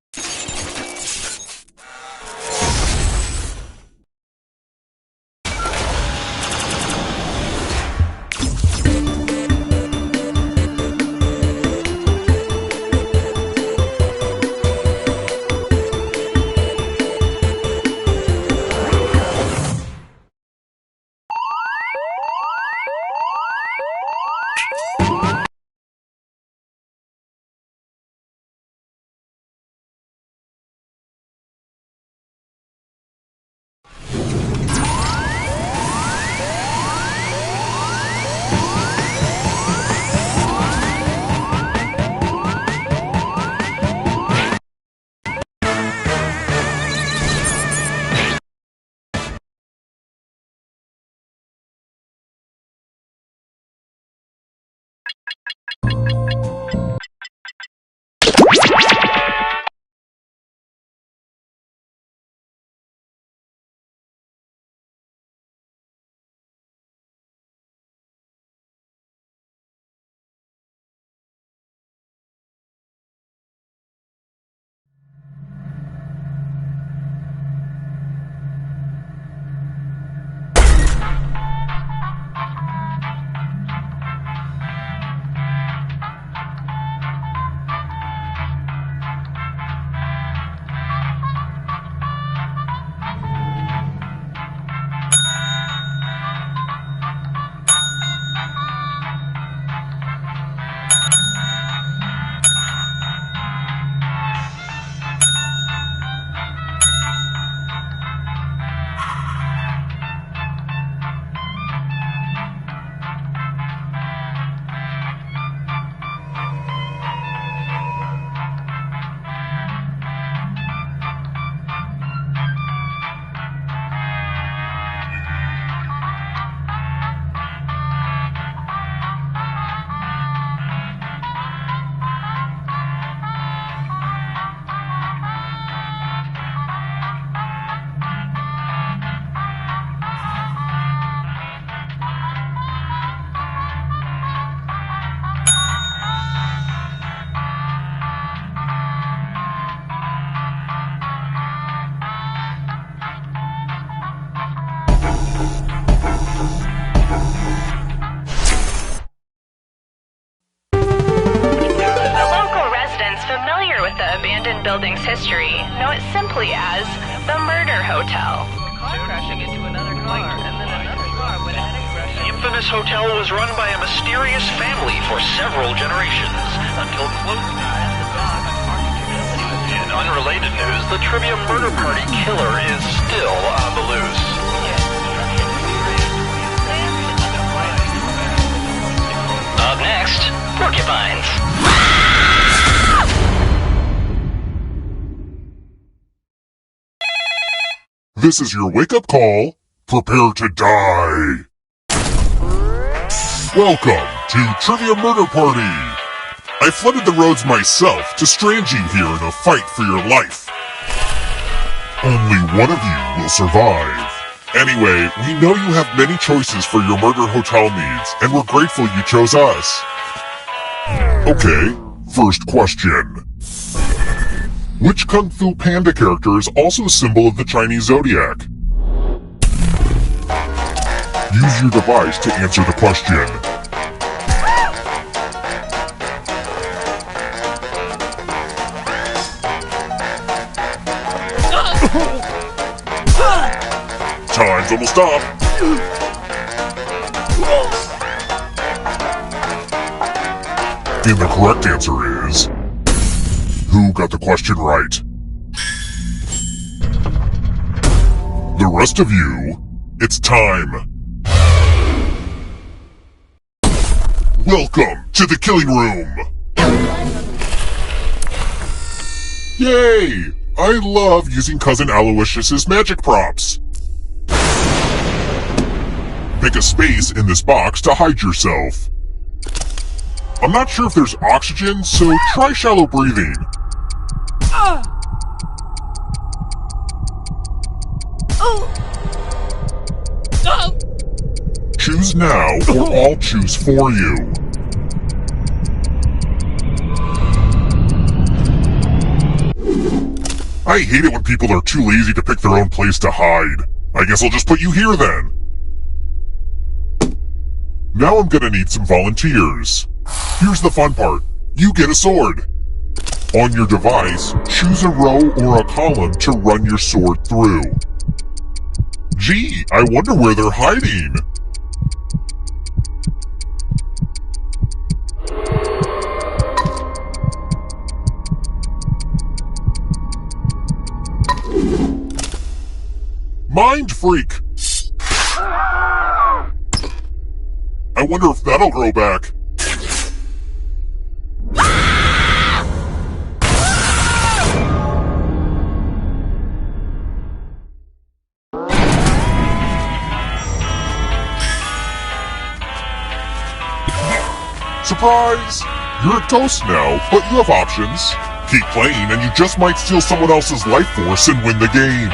Speaker 8: mystery, know it simply as the Murder Hotel.
Speaker 9: The infamous hotel was run by a mysterious family for several generations until close. In unrelated news, the trivia murder party killer is still on the loose. Up next, porcupines.
Speaker 10: This is your wake-up call. Prepare to die. Welcome to Trivia Murder Party. I flooded the roads myself to strand you here in a fight for your life. Only one of you will survive. Anyway, we know you have many choices for your murder hotel needs, and we're grateful you chose us. Okay, first question. Which Kung Fu Panda character is also a symbol of the Chinese zodiac? Use your device to answer the question. Time's almost up. And the correct answer is... Who got the question right? The rest of you, it's time. Welcome to the killing room. Yay! I love using Cousin Aloysius's magic props. Make a space in this box to hide yourself. I'm not sure if there's oxygen, so try shallow breathing. Choose now, or I'll choose for you. I hate it when people are too lazy to pick their own place to hide. I guess I'll just put you here then. Now I'm gonna need some volunteers. Here's the fun part. You get a sword. On your device, choose a row or a column to run your sword through. Gee, I wonder where they're hiding. Mind freak! I wonder if that'll grow back. Surprise! You're a ghost now, but you have options. Keep playing and you just might steal someone else's life force and win the game.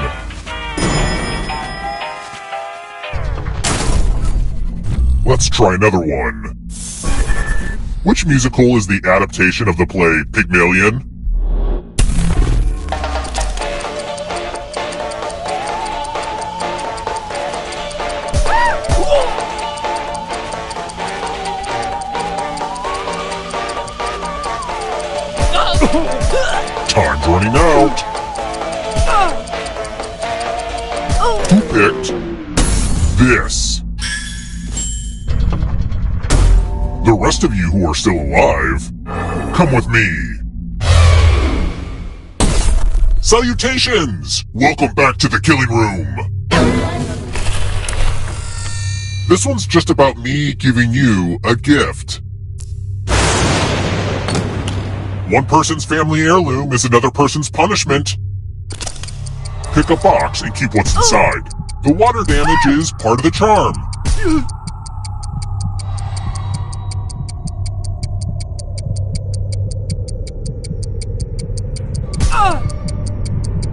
Speaker 10: Let's try another one. Which musical is the adaptation of the play Pygmalion? Time's running out. Who picked this? The rest of you who are still alive, come with me. Salutations! Welcome back to the killing room. This one's just about me giving you a gift. One person's family heirloom is another person's punishment. Pick a box and keep what's inside. The water damage is part of the charm.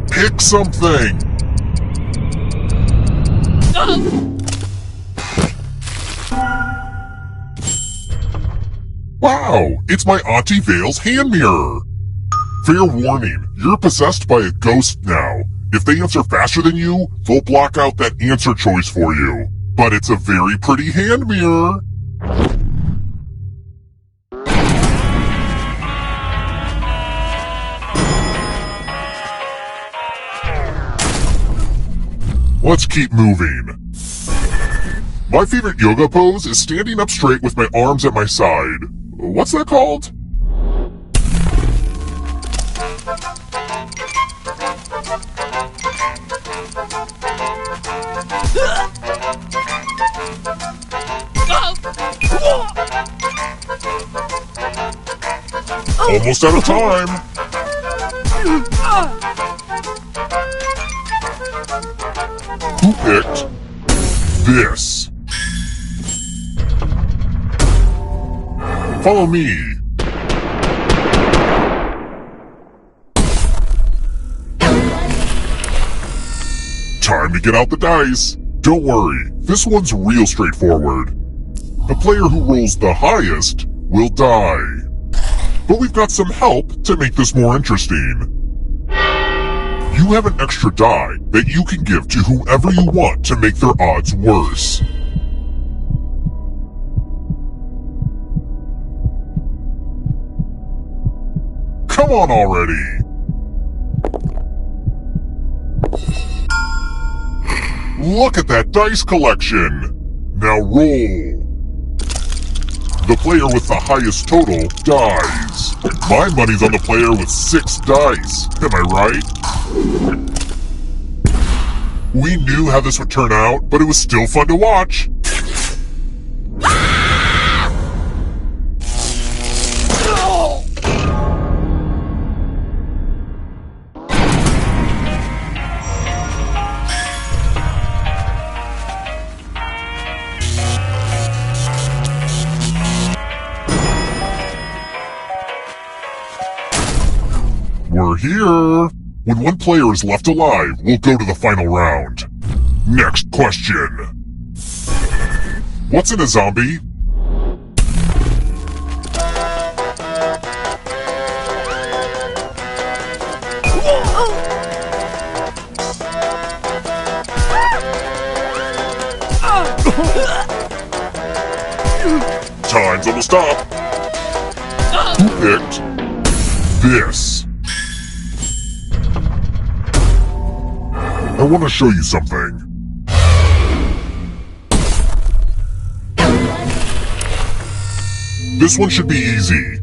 Speaker 10: Pick something! Wow, it's my Auntie Vale's hand mirror! Fair warning, you're possessed by a ghost now. If they answer faster than you, they'll block out that answer choice for you. But it's a very pretty hand mirror. Let's keep moving. My favorite yoga pose is standing up straight with my arms at my side. What's that called? Almost out of time. Who picked this? Follow me. Time to get out the dice. Don't worry, this one's real straightforward. The player who rolls the highest will die. But we've got some help to make this more interesting. You have an extra die that you can give to whoever you want to make their odds worse. Come on already! Look at that dice collection! Now roll! The player with the highest total dies. My money's on the player with 6 dice. Am I right? We knew how this would turn out, but it was still fun to watch. We're here! When one player is left alive, we'll go to the final round. Next question. What's in a zombie? Time's almost up. Who picked this? I want to show you something. This one should be easy.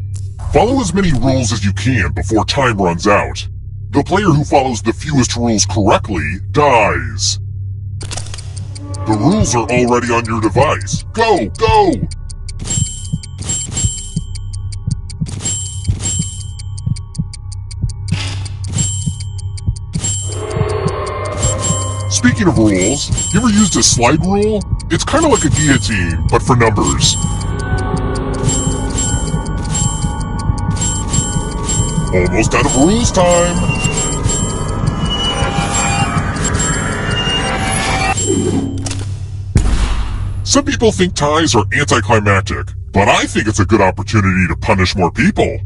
Speaker 10: Follow as many rules as you can before time runs out. The player who follows the fewest rules correctly dies. The rules are already on your device. Go, go! Speaking of rules, you ever used a slide rule? It's kind of like a guillotine, but for numbers. Almost out of rules time! Some people think ties are anticlimactic, but I think it's a good opportunity to punish more people.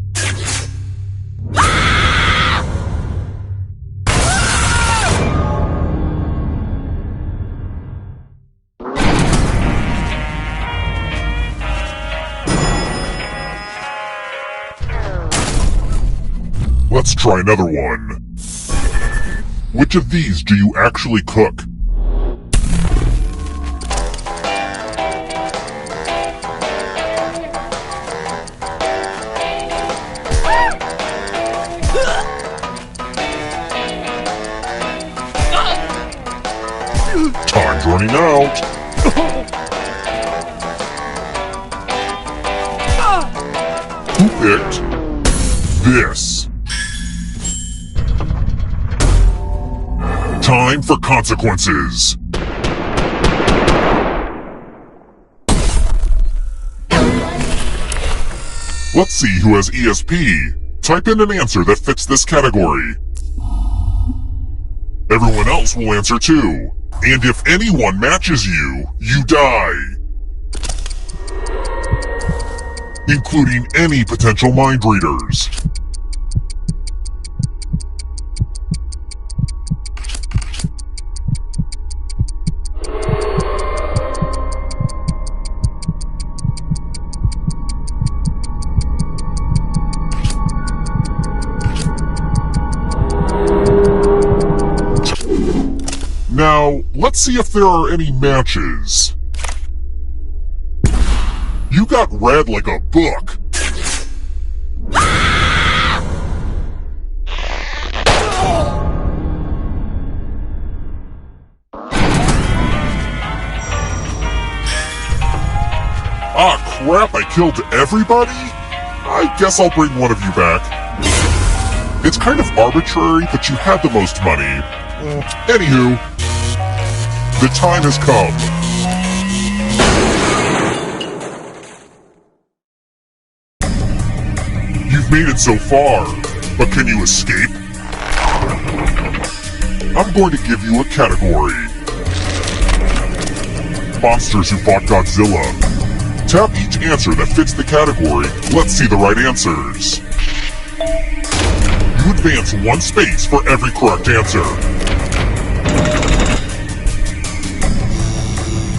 Speaker 10: Let's try another one. Which of these do you actually cook? Time's running out. Who picked this? Time for consequences. Let's see who has ESP. Type in an answer that fits this category. Everyone else will answer too. And if anyone matches you, you die. Including any potential mind readers. Now, let's see if there are any matches. You got read like a book. Ah, crap, I killed everybody? I guess I'll bring one of you back. It's kind of arbitrary, but you had the most money. Anywho, the time has come. You've made it so far, but can you escape? I'm going to give you a category. Monsters who fought Godzilla. Tap each answer that fits the category. Let's see the right answers. You advance 1 space for every correct answer.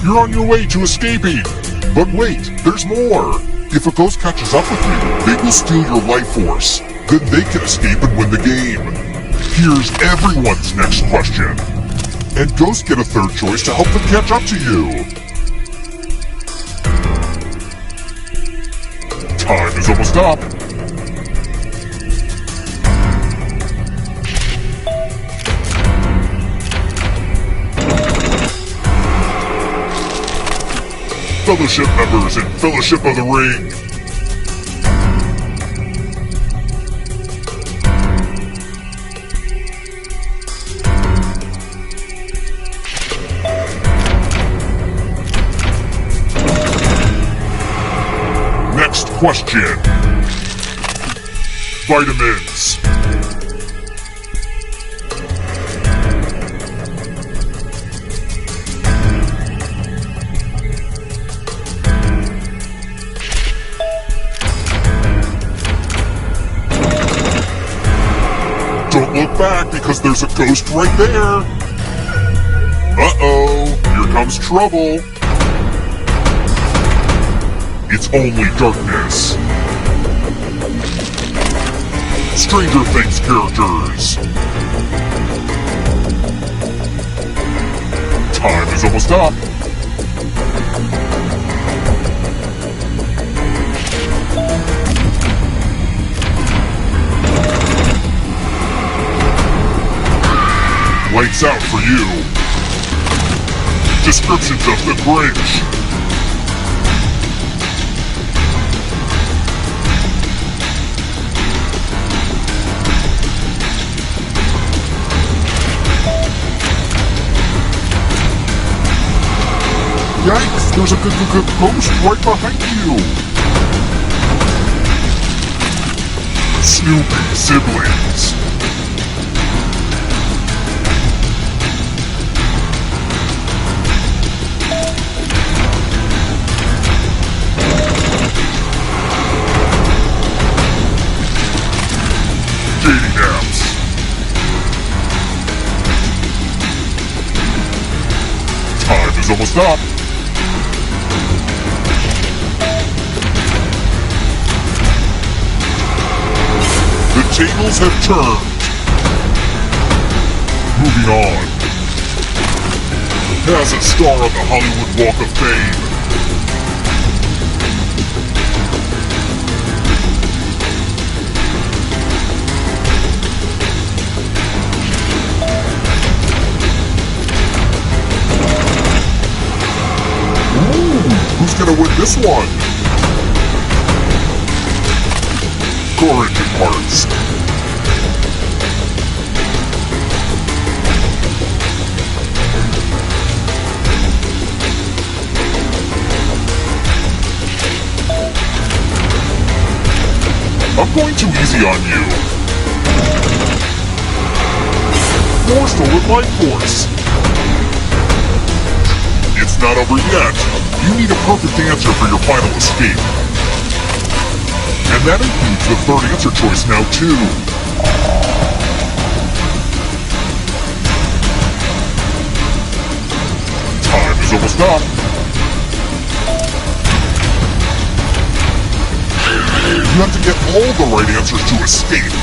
Speaker 10: You're on your way to escaping. But wait, there's more. If a ghost catches up with you, they will steal your life force. Then they can escape and win the game. Here's everyone's next question. And ghosts get a third choice to help them catch up to you. Time is almost up. Fellowship members in Fellowship of the Ring. Next question. Vitamins. Don't look back because there's a ghost right there. Uh-oh, here comes trouble. It's only darkness. Stranger Things characters. Time is almost up. Lights out for you. Descriptions of the Grinch. Yikes, there's a ghost right behind you. Snoopy siblings. Dating apps. Time is almost up. The tables have turned. Moving on. As a star on the Hollywood Walk of Fame. Who's gonna win this one? Car engine parts. I'm going too easy on you. More stolen life force. It's not over yet. You need a perfect answer for your final escape. And that includes the third answer choice now, too. Time is almost up. You have to get all the right answers to escape.